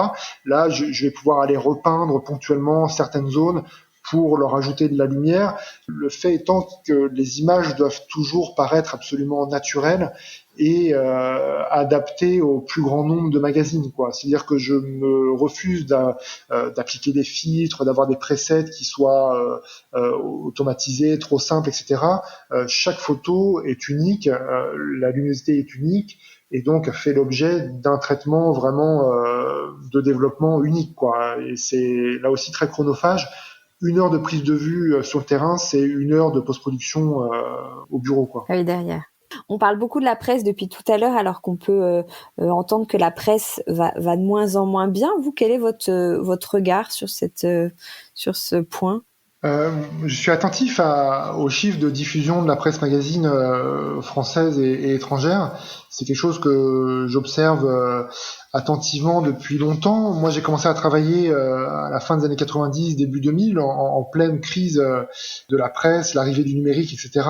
là, je vais pouvoir aller repeindre ponctuellement certaines zones pour leur ajouter de la lumière. Le fait étant que les images doivent toujours paraître absolument naturelles et adaptées au plus grand nombre de magazines, quoi. C'est-à-dire que je me refuse d'appliquer des filtres, d'avoir des presets qui soient automatisés, trop simples, etc. Chaque photo est unique, la luminosité est unique, et donc fait l'objet d'un traitement vraiment de développement unique, quoi. Et c'est là aussi très chronophage. 1 heure de prise de vue sur le terrain, c'est 1 heure de post-production au bureau, quoi. Oui, derrière. On parle beaucoup de la presse depuis tout à l'heure, alors qu'on peut entendre que la presse va de moins en moins bien. Vous, quel est votre regard sur ce point? Je suis attentif aux chiffres de diffusion de la presse magazine française et étrangère. C'est quelque chose que j'observe attentivement depuis longtemps. Moi, j'ai commencé à travailler à la fin des années 90, début 2000, en pleine crise de la presse, l'arrivée du numérique, etc.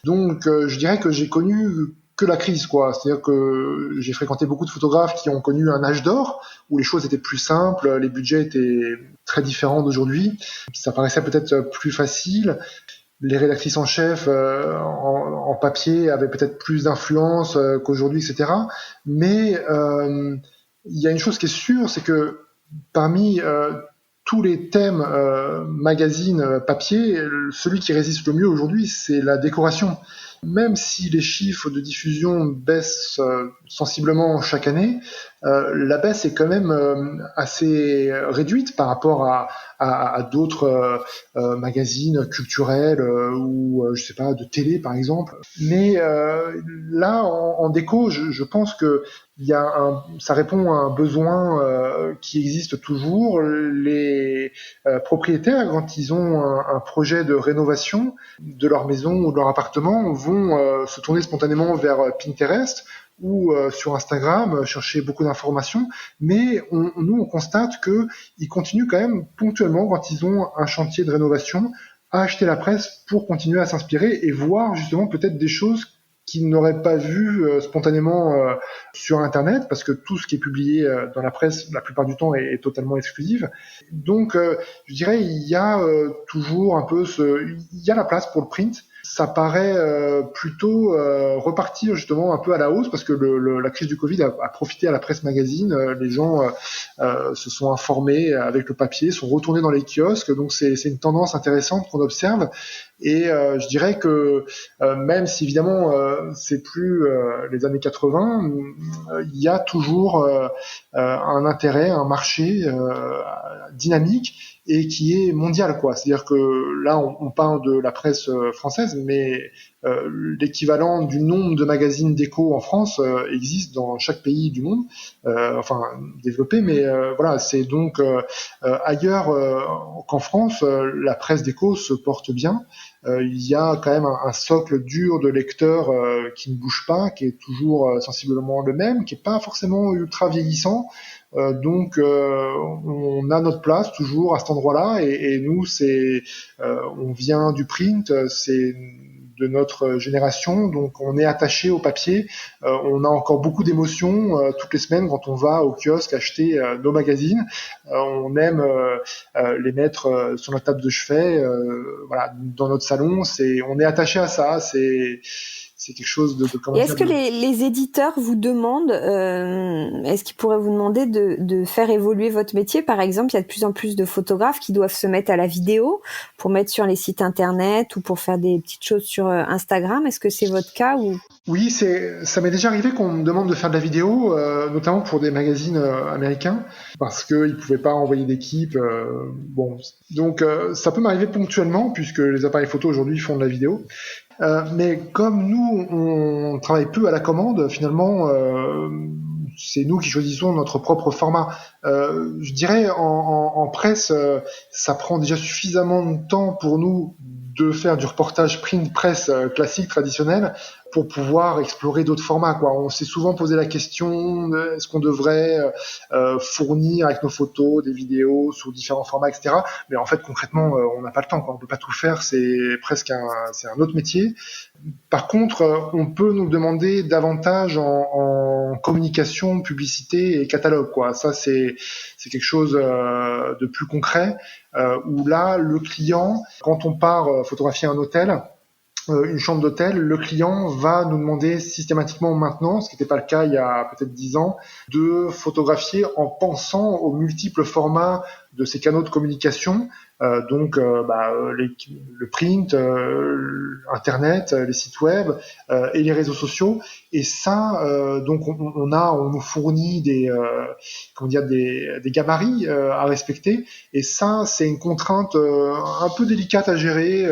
Donc, je dirais que j'ai connu que la crise, quoi. C'est-à-dire que j'ai fréquenté beaucoup de photographes qui ont connu un âge d'or où les choses étaient plus simples, les budgets étaient très différents d'aujourd'hui. Ça paraissait peut-être plus facile. Les rédactrices en chef en papier avaient peut-être plus d'influence qu'aujourd'hui, etc. Mais il y a une chose qui est sûre, c'est que parmi tous les thèmes magazine papier, celui qui résiste le mieux aujourd'hui, c'est la décoration. Même si les chiffres de diffusion baissent sensiblement chaque année, la baisse est quand même assez réduite par rapport à d'autres magazines culturels ou je sais pas, de télé par exemple. Mais là, en déco, je pense que ça répond à un besoin qui existe toujours. Les propriétaires, quand ils ont un projet de rénovation de leur maison ou de leur appartement, vont se tourner spontanément vers Pinterest ou sur Instagram, chercher beaucoup d'informations, mais nous on constate qu'ils continuent quand même ponctuellement, quand ils ont un chantier de rénovation, à acheter la presse pour continuer à s'inspirer et voir justement peut-être des choses qu'ils n'auraient pas vu spontanément sur Internet, parce que tout ce qui est publié dans la presse, la plupart du temps, est totalement exclusif. Donc, je dirais, il y a toujours un peu il y a la place pour le print. Ça paraît plutôt repartir justement un peu à la hausse, parce que la crise du Covid a profité à la presse magazine. Les gens se sont informés avec le papier, sont retournés dans les kiosques, donc c'est une tendance intéressante qu'on observe. Et je dirais que même si évidemment c'est plus les années 80, il y a toujours un intérêt, un marché dynamique et qui est mondial, quoi. C'est-à-dire que là, on parle de la presse française, mais l'équivalent du nombre de magazines déco en France existe dans chaque pays du monde, enfin développé, mais voilà, c'est donc ailleurs qu'en France, la presse déco se porte bien. Il y a quand même un socle dur de lecteurs qui ne bouge pas, qui est toujours sensiblement le même, qui est pas forcément ultra vieillissant. Donc on a notre place toujours à cet endroit-là, et nous on vient du print, c'est de notre génération, donc on est attaché au papier. On a encore beaucoup d'émotions toutes les semaines quand on va au kiosque acheter nos magazines. On aime les mettre sur notre table de chevet, voilà, dans notre salon. On est attaché à ça. C'est quelque chose de comment dire. Est-ce que les éditeurs vous demandent, est-ce qu'ils pourraient vous demander de faire évoluer votre métier? Par exemple, il y a de plus en plus de photographes qui doivent se mettre à la vidéo pour mettre sur les sites internet ou pour faire des petites choses sur Instagram. Est-ce que c'est votre cas ou... Oui, ça m'est déjà arrivé qu'on me demande de faire de la vidéo, notamment pour des magazines américains, parce qu'ils pouvaient pas envoyer d'équipe. Bon, donc ça peut m'arriver ponctuellement, puisque les appareils photo aujourd'hui font de la vidéo. Mais comme nous, on travaille peu à la commande, finalement, c'est nous qui choisissons notre propre format. Je dirais en presse, ça prend déjà suffisamment de temps pour nous de faire du reportage print presse classique, traditionnel, pour pouvoir explorer d'autres formats, quoi. On s'est souvent posé la question est-ce qu'on devrait fournir avec nos photos des vidéos sous différents formats, etc. Mais en fait, concrètement, on n'a pas le temps, quoi. On peut pas tout faire. C'est presque c'est un autre métier. Par contre, on peut nous demander davantage en communication, publicité et catalogue, quoi. Ça, c'est quelque chose de plus concret, où là, le client, quand on part photographier un hôtel, une chambre d'hôtel, le client va nous demander systématiquement maintenant, ce qui n'était pas le cas il y a peut-être 10 ans, de photographier en pensant aux multiples formats de ces canaux de communication, donc le print, Internet, les sites web et les réseaux sociaux. Et ça, donc on nous fournit des gabarits à respecter. Et ça, c'est une contrainte un peu délicate à gérer,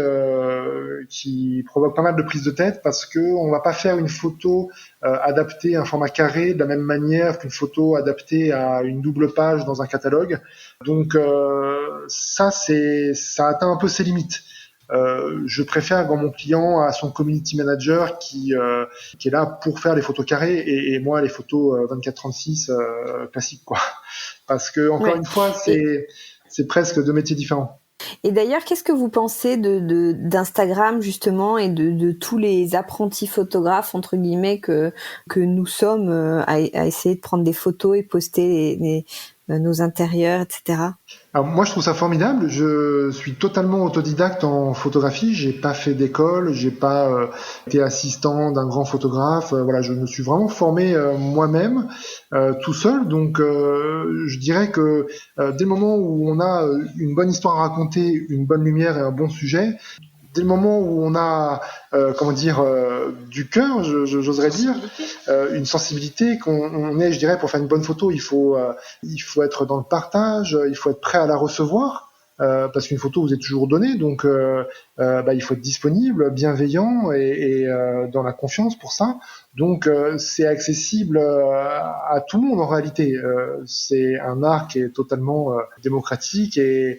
qui provoque pas mal de prise de tête, parce que on va pas faire une photo adaptée à un format carré de la même manière qu'une photo adaptée à une double page dans un catalogue. Donc ça atteint un peu ses limites. Je préfère quand mon client a son community manager qui est là pour faire les photos carrées, et moi les photos 24-36 classiques, quoi. Parce que encore une fois, c'est presque deux métiers différents. Et d'ailleurs, qu'est-ce que vous pensez d'Instagram justement, et de tous les apprentis photographes entre guillemets que nous sommes à essayer de prendre des photos et poster nos intérieurs, etc. Alors moi, je trouve ça formidable. Je suis totalement autodidacte en photographie. J'ai pas fait d'école, j'ai pas été assistant d'un grand photographe. Voilà, je me suis vraiment formé moi-même, tout seul. Donc, je dirais que dès le moment où on a une bonne histoire à raconter, une bonne lumière et un bon sujet, dès le moment où on a du cœur, j'oserais dire, une sensibilité qu'on est, je dirais, pour faire une bonne photo, il faut être dans le partage, il faut être prêt à la recevoir, parce qu'une photo vous est toujours donnée, donc il faut être disponible, bienveillant et dans la confiance pour ça. Donc c'est accessible à tout le monde en réalité. C'est un art qui est totalement démocratique, et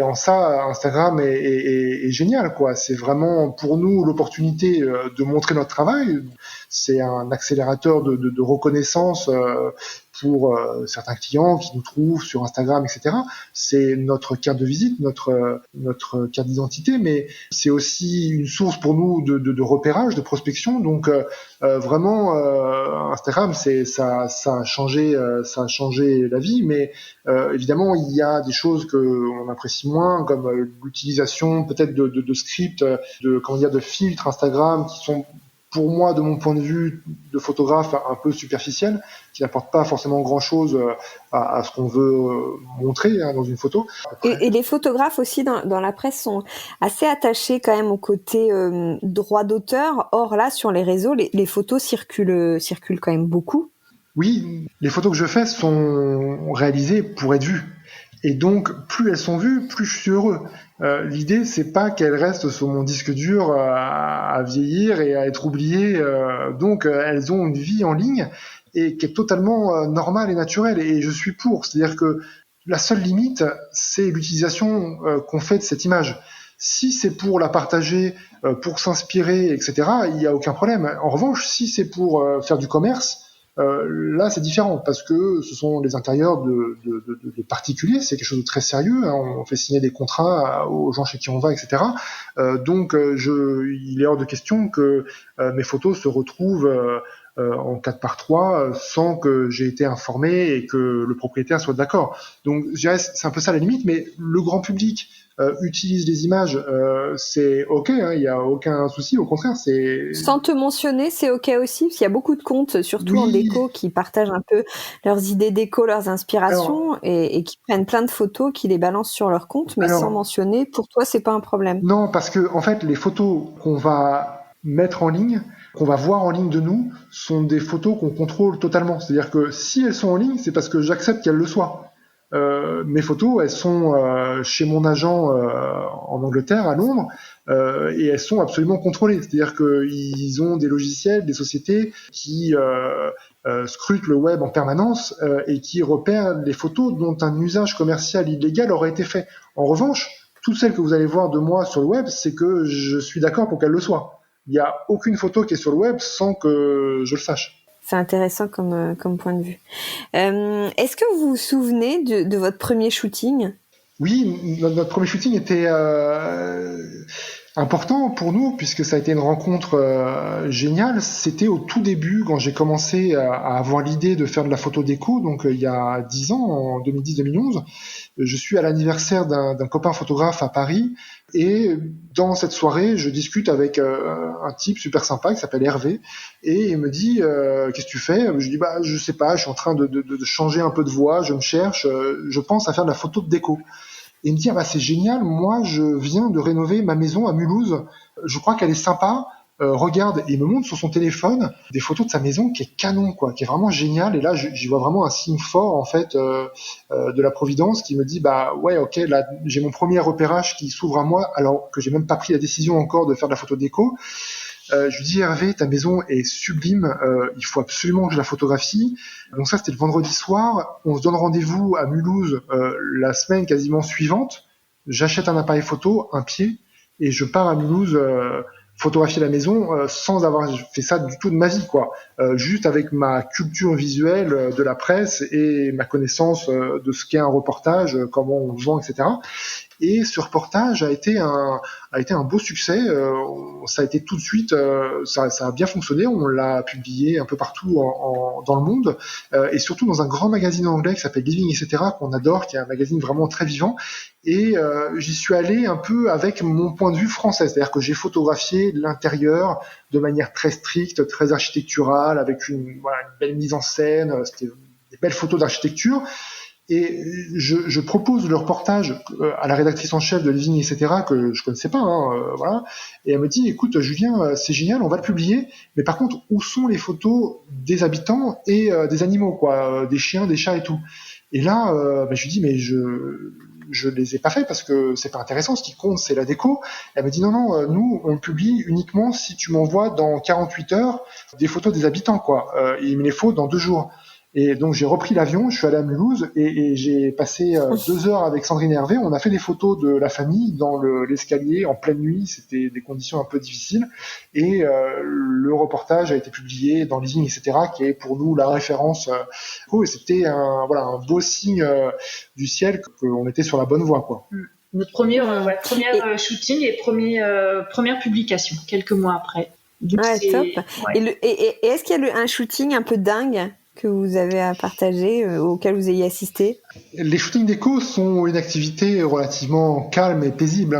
en ça Instagram est génial, quoi. C'est vraiment pour nous l'opportunité de montrer notre travail. C'est un accélérateur de reconnaissance pour certains clients qui nous trouvent sur Instagram, etc. C'est notre carte de visite, notre carte d'identité, mais c'est aussi une source pour nous de repérage, de prospection. Donc vraiment, Instagram, ça a changé la vie, mais évidemment, il y a des choses que on apprécie moins, comme l'utilisation peut-être de scripts, de filtres Instagram qui sont, pour moi, de mon point de vue de photographe, un peu superficiels, qui n'apportent pas forcément grand-chose à ce qu'on veut montrer dans une photo. Et les photographes aussi dans la presse sont assez attachés quand même au côté droit d'auteur. Or là, sur les réseaux, les photos circulent quand même beaucoup. Oui, les photos que je fais sont réalisées pour être vues. Et donc, plus elles sont vues, plus je suis heureux. L'idée, c'est pas qu'elles restent sur mon disque dur à vieillir et à être oubliées. Donc, elles ont une vie en ligne et qui est totalement normale et naturelle. Et je suis pour. C'est-à-dire que la seule limite, c'est l'utilisation qu'on fait de cette image. Si c'est pour la partager, pour s'inspirer, etc., il n'y a aucun problème. En revanche, si c'est pour faire du commerce, là, c'est différent parce que ce sont les intérieurs de particuliers, c'est quelque chose de très sérieux. On fait signer des contrats aux gens chez qui on va, etc. Donc, il est hors de question que mes photos se retrouvent en 4x3 sans que j'ai été informé et que le propriétaire soit d'accord. Donc, je dirais, c'est un peu ça la limite, mais le grand public utilise les images, c'est ok, il y a aucun souci, au contraire, c'est... Sans te mentionner, c'est ok aussi, parce qu'il y a beaucoup de comptes, surtout en déco, qui partagent un peu leurs idées déco, leurs inspirations, et qui prennent plein de photos, qui les balancent sur leur compte, mais sans mentionner. Pour toi, c'est pas un problème? Non, parce que en fait, les photos qu'on va mettre en ligne, qu'on va voir en ligne de nous, sont des photos qu'on contrôle totalement. C'est-à-dire que si elles sont en ligne, c'est parce que j'accepte qu'elles le soient. Mes photos, elles sont chez mon agent en Angleterre, à Londres, et elles sont absolument contrôlées. C'est-à-dire qu'ils ont des logiciels, des sociétés qui scrutent le web en permanence et qui repèrent les photos dont un usage commercial illégal aurait été fait. En revanche, toutes celles que vous allez voir de moi sur le web, c'est que je suis d'accord pour qu'elles le soient. Il n'y a aucune photo qui est sur le web sans que je le sache. C'est intéressant comme point de vue. Est-ce que vous vous souvenez de votre premier shooting? Oui, notre premier shooting était important pour nous puisque ça a été une rencontre géniale. C'était au tout début quand j'ai commencé à avoir l'idée de faire de la photo déco, donc il y a 10 ans, en 2010-2011. Je suis à l'anniversaire d'un copain photographe à Paris et dans cette soirée, je discute avec un type super sympa qui s'appelle Hervé et il me dit qu'est-ce que tu fais? Je dis je sais pas, je suis en train de changer un peu de voix, je me cherche, je pense à faire de la photo de déco. Et il me dit c'est génial, moi je viens de rénover ma maison à Mulhouse, je crois qu'elle est sympa. Regarde, et il me montre sur son téléphone des photos de sa maison qui est canon, quoi, qui est vraiment génial. Et là, j'y vois vraiment un signe fort, en fait, de la Providence qui me dit, ouais, ok, là, j'ai mon premier repérage qui s'ouvre à moi, alors que j'ai même pas pris la décision encore de faire de la photo déco. Je lui dis, Hervé, ta maison est sublime, il faut absolument que je la photographie. Donc ça, c'était le vendredi soir. On se donne rendez-vous à Mulhouse la semaine quasiment suivante. J'achète un appareil photo, un pied, et je pars à Mulhouse photographier la maison sans avoir fait ça du tout de ma vie, quoi. Juste avec ma culture visuelle de la presse et ma connaissance de ce qu'est un reportage, comment on vend, etc. Et ce reportage a été un beau succès. Ça a été tout de suite, ça a bien fonctionné. On l'a publié un peu partout dans le monde et surtout dans un grand magazine anglais qui s'appelle Living, etc. qu'on adore, qui est un magazine vraiment très vivant. Et j'y suis allé un peu avec mon point de vue français, c'est-à-dire que j'ai photographié l'intérieur de manière très stricte, très architecturale, avec une belle mise en scène. C'était des belles photos d'architecture. Et je propose le reportage à la rédactrice en chef de Living, etc., que je connaissais pas, voilà. Et elle me dit, écoute, Julien, c'est génial, on va le publier, mais par contre, où sont les photos des habitants et des animaux, quoi, des chiens, des chats et tout. Et là, je lui dis, mais je les ai pas fait parce que c'est pas intéressant, ce qui compte, c'est la déco. Elle me dit, non, nous, on le publie uniquement si tu m'envoies dans 48 heures des photos des habitants, quoi. Il me les faut dans 2 jours. Et donc j'ai repris l'avion, je suis allé à Mulhouse et j'ai passé 2 heures avec Sandrine Hervé. On a fait des photos de la famille dans l'escalier en pleine nuit. C'était des conditions un peu difficiles. Et le reportage a été publié dans Leasing, etc., qui est pour nous la référence. Et c'était un beau signe du ciel qu'on était sur la bonne voie, quoi. Notre première shooting et première publication quelques mois après. Donc top. Ouais. Et est-ce qu'il y a un shooting un peu dingue que vous avez à partager, auquel vous ayez assisté? Les shootings déco sont une activité relativement calme et paisible.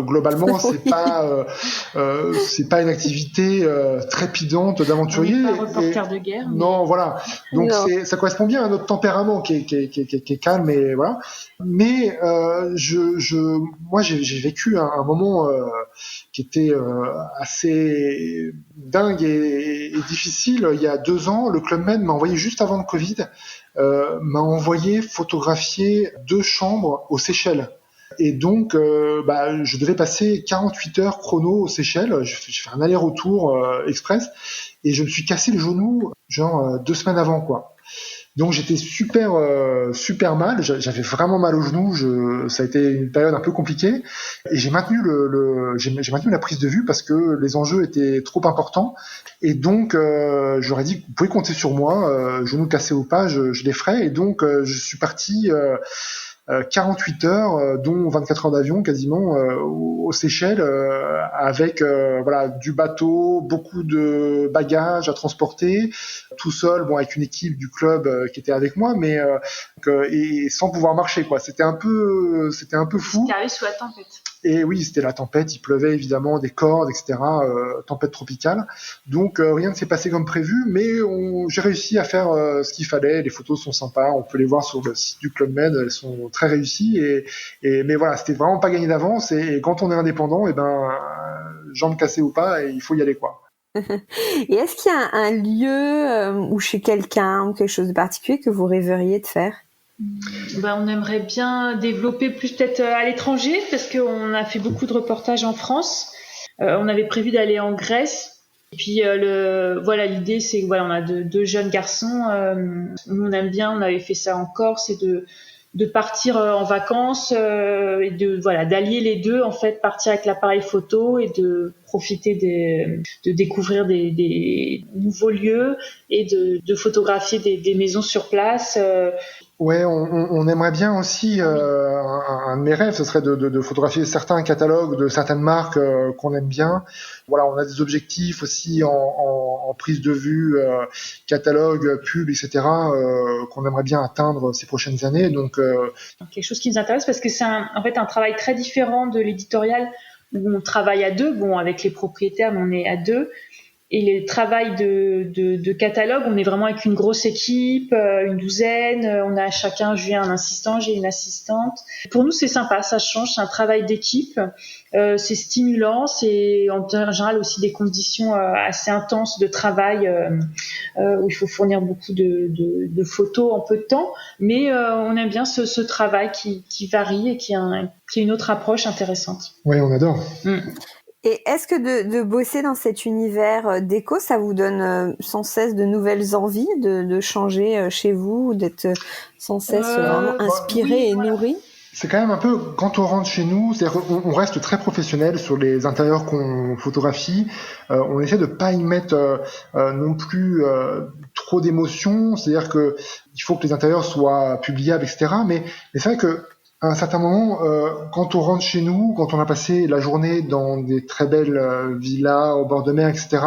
Globalement, c'est pas une activité trépidante d'aventurier. On n'est pas reporter de guerre. Non, voilà. Donc ça correspond bien à notre tempérament qui est calme et voilà. Mais moi j'ai vécu un moment qui était assez dingue et difficile. Il y a 2 ans, le Club Med m'a envoyé juste avant le Covid, m'a envoyé photographier 2 chambres aux Seychelles. Et donc, je devais passer 48 heures chrono aux Seychelles. J'ai fait un aller-retour express et je me suis cassé le genou 2 semaines avant, quoi. Donc j'étais super mal, j'avais vraiment mal au genou, ça a été une période un peu compliquée et j'ai maintenu j'ai maintenu la prise de vue parce que les enjeux étaient trop importants et donc j'aurais dit vous pouvez compter sur moi, genou cassé ou pas, je les ferai et donc je suis parti 48 heures, dont 24 heures d'avion quasiment aux Seychelles, avec du bateau, beaucoup de bagages à transporter, tout seul, avec une équipe du club qui était avec moi, mais et sans pouvoir marcher, quoi. C'était un peu fou. C'était arrivé sous la tempête. Et oui, c'était la tempête, il pleuvait évidemment, des cordes, etc. Tempête tropicale. Donc rien ne s'est passé comme prévu, mais j'ai réussi à faire ce qu'il fallait. Les photos sont sympas, on peut les voir sur le site du Club Med, elles sont très réussies. Mais voilà, c'était vraiment pas gagné d'avance. Et quand on est indépendant, jambes cassées ou pas, il faut y aller, quoi. Et est-ce qu'il y a un lieu ou chez quelqu'un ou quelque chose de particulier que vous rêveriez de faire? On aimerait bien développer plus peut-être à l'étranger parce qu'on a fait beaucoup de reportages en France. On avait prévu d'aller en Grèce. Et puis l'idée c'est que on a deux jeunes garçons. Nous on aime bien, on avait fait ça en Corse, et de partir en vacances et d'allier les deux, en fait, partir avec l'appareil photo et de profiter de découvrir des nouveaux lieux et de photographier des maisons sur place. Ouais, on aimerait bien aussi, un de mes rêves, ce serait de photographier certains catalogues de certaines marques qu'on aime bien. Voilà, on a des objectifs aussi en prise de vue, catalogue, pub, etc., qu'on aimerait bien atteindre ces prochaines années. Donc quelque chose qui nous intéresse parce que c'est en fait un travail très différent de l'éditorial où on travaille à deux. Avec les propriétaires, mais on est à deux. Et le travail de catalogue, on est vraiment avec une grosse équipe, une douzaine. On a chacun, Julien un assistant, j'ai une assistante. Pour nous, c'est sympa, ça change, c'est un travail d'équipe. C'est stimulant, c'est en général aussi des conditions assez intenses de travail où il faut fournir beaucoup de photos en peu de temps. Mais on aime bien ce travail qui varie et qui a une autre approche intéressante. Oui, on adore. Et est-ce que de bosser dans cet univers déco, ça vous donne sans cesse de nouvelles envies de changer chez vous, d'être sans cesse vraiment inspiré et nourri? C'est quand même un peu, quand on rentre chez nous, c'est-à-dire on reste très professionnel sur les intérieurs qu'on photographie. On essaie de pas y mettre non plus trop d'émotion. C'est-à-dire que il faut que les intérieurs soient publiables, etc. Mais c'est vrai que à un certain moment, quand on rentre chez nous, quand on a passé la journée dans des très belles villas au bord de mer, etc.,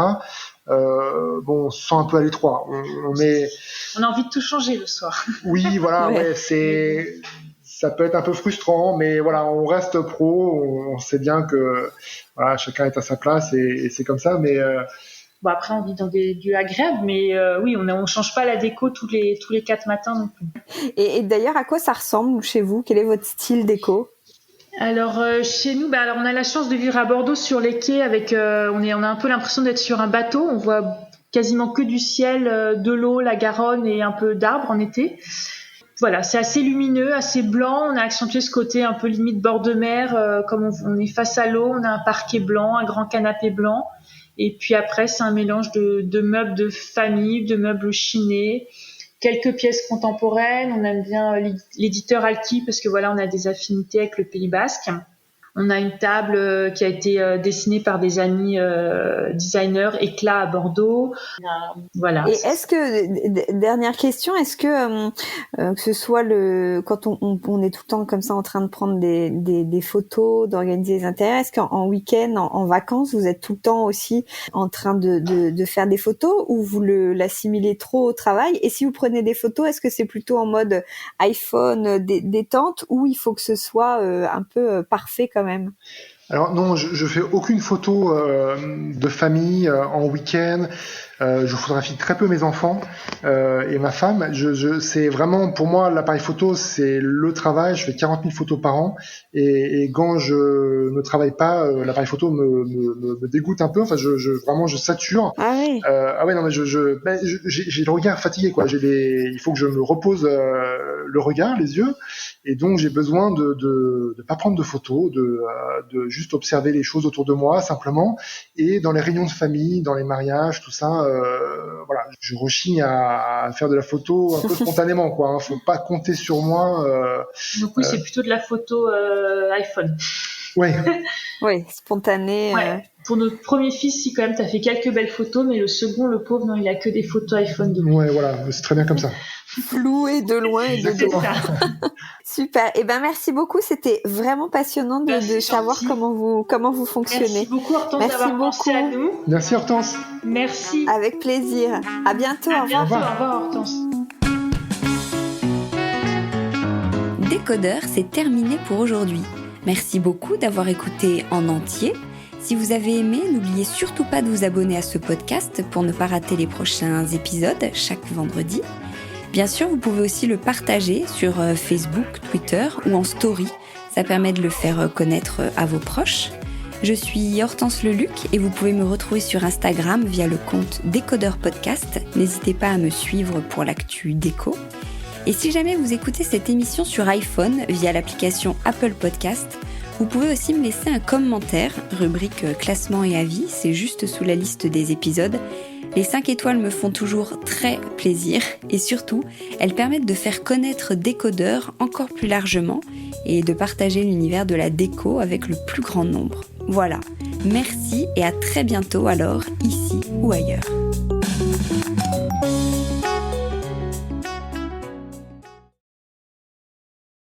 on se sent un peu à l'étroit. On a envie de tout changer le soir. Oui, voilà, ça peut être un peu frustrant, mais voilà, on reste pro, on sait bien que voilà, chacun est à sa place et c'est comme ça, mais après, on vit dans des lieux agréables, mais oui, on change pas la déco tous les 4 matins non plus. Et d'ailleurs, à quoi ça ressemble chez vous? Quel est votre style déco? Alors chez nous, on a la chance de vivre à Bordeaux sur les quais avec, on a un peu l'impression d'être sur un bateau. On voit quasiment que du ciel, de l'eau, la Garonne et un peu d'arbres en été. Voilà, c'est assez lumineux, assez blanc. On a accentué ce côté un peu limite bord de mer, comme on est face à l'eau. On a un parquet blanc, un grand canapé blanc. Et puis après, c'est un mélange de meubles de famille, de meubles chinés. quelques pièces contemporaines. On aime bien l'éditeur Alki parce que voilà, on a des affinités avec le Pays Basque. On a une table qui a été dessinée par des amis designers Éclat à Bordeaux. Voilà. Et est-ce que, dernière question, est-ce que ce soit quand on est tout le temps comme ça en train de prendre des photos, d'organiser les intérieurs, est-ce qu'en week-end, en vacances, vous êtes tout le temps aussi en train de faire des photos ou vous l'assimilez trop au travail? Et si vous prenez des photos, est-ce que c'est plutôt en mode iPhone détente ou il faut que ce soit un peu parfait quand même? Alors non, je fais aucune photo de famille en week-end. Je photographie très peu mes enfants et ma femme. C'est vraiment, pour moi, l'appareil photo, c'est le travail. Je fais 40 000 photos par an et quand je ne travaille pas, l'appareil photo me dégoûte un peu. Enfin, vraiment, je sature. Ah oui. Ouais, non, mais j'ai le regard fatigué, quoi. Il faut que je me repose le regard, les yeux, et donc j'ai besoin de pas prendre de photos, de juste observer les choses autour de moi simplement. Et dans les réunions de famille, dans les mariages, tout ça. Voilà, je rechigne à faire de la photo un peu spontanément, quoi. Faut pas compter sur moi. Donc oui, c'est plutôt de la photo iPhone. Ouais. Oui, spontané. Ouais. Pour notre premier fils, si quand même, t'as fait quelques belles photos, mais le second, le pauvre, non, il a que des photos iPhone de lui. Ouais, voilà, c'est très bien comme ça. Flou et de loin et de devant. Super. Eh ben merci beaucoup. C'était vraiment passionnant de savoir comment vous fonctionnez. Merci beaucoup Hortense d'avoir pensé à nous. Merci Hortense. Merci. Avec plaisir. À bientôt. À bientôt. Au revoir. Au revoir Hortense. Décodeur, c'est terminé pour aujourd'hui. Merci beaucoup d'avoir écouté en entier. Si vous avez aimé, n'oubliez surtout pas de vous abonner à ce podcast pour ne pas rater les prochains épisodes chaque vendredi. Bien sûr, vous pouvez aussi le partager sur Facebook, Twitter ou en story. Ça permet de le faire connaître à vos proches. Je suis Hortense Leluc et vous pouvez me retrouver sur Instagram via le compte Décodeur Podcast. N'hésitez pas à me suivre pour l'actu déco. Et si jamais vous écoutez cette émission sur iPhone via l'application Apple Podcast, vous pouvez aussi me laisser un commentaire, rubrique classement et avis, c'est juste sous la liste des épisodes. Les 5 étoiles me font toujours très plaisir et surtout, elles permettent de faire connaître Décodeur encore plus largement et de partager l'univers de la déco avec le plus grand nombre. Voilà, merci et à très bientôt alors, ici ou ailleurs.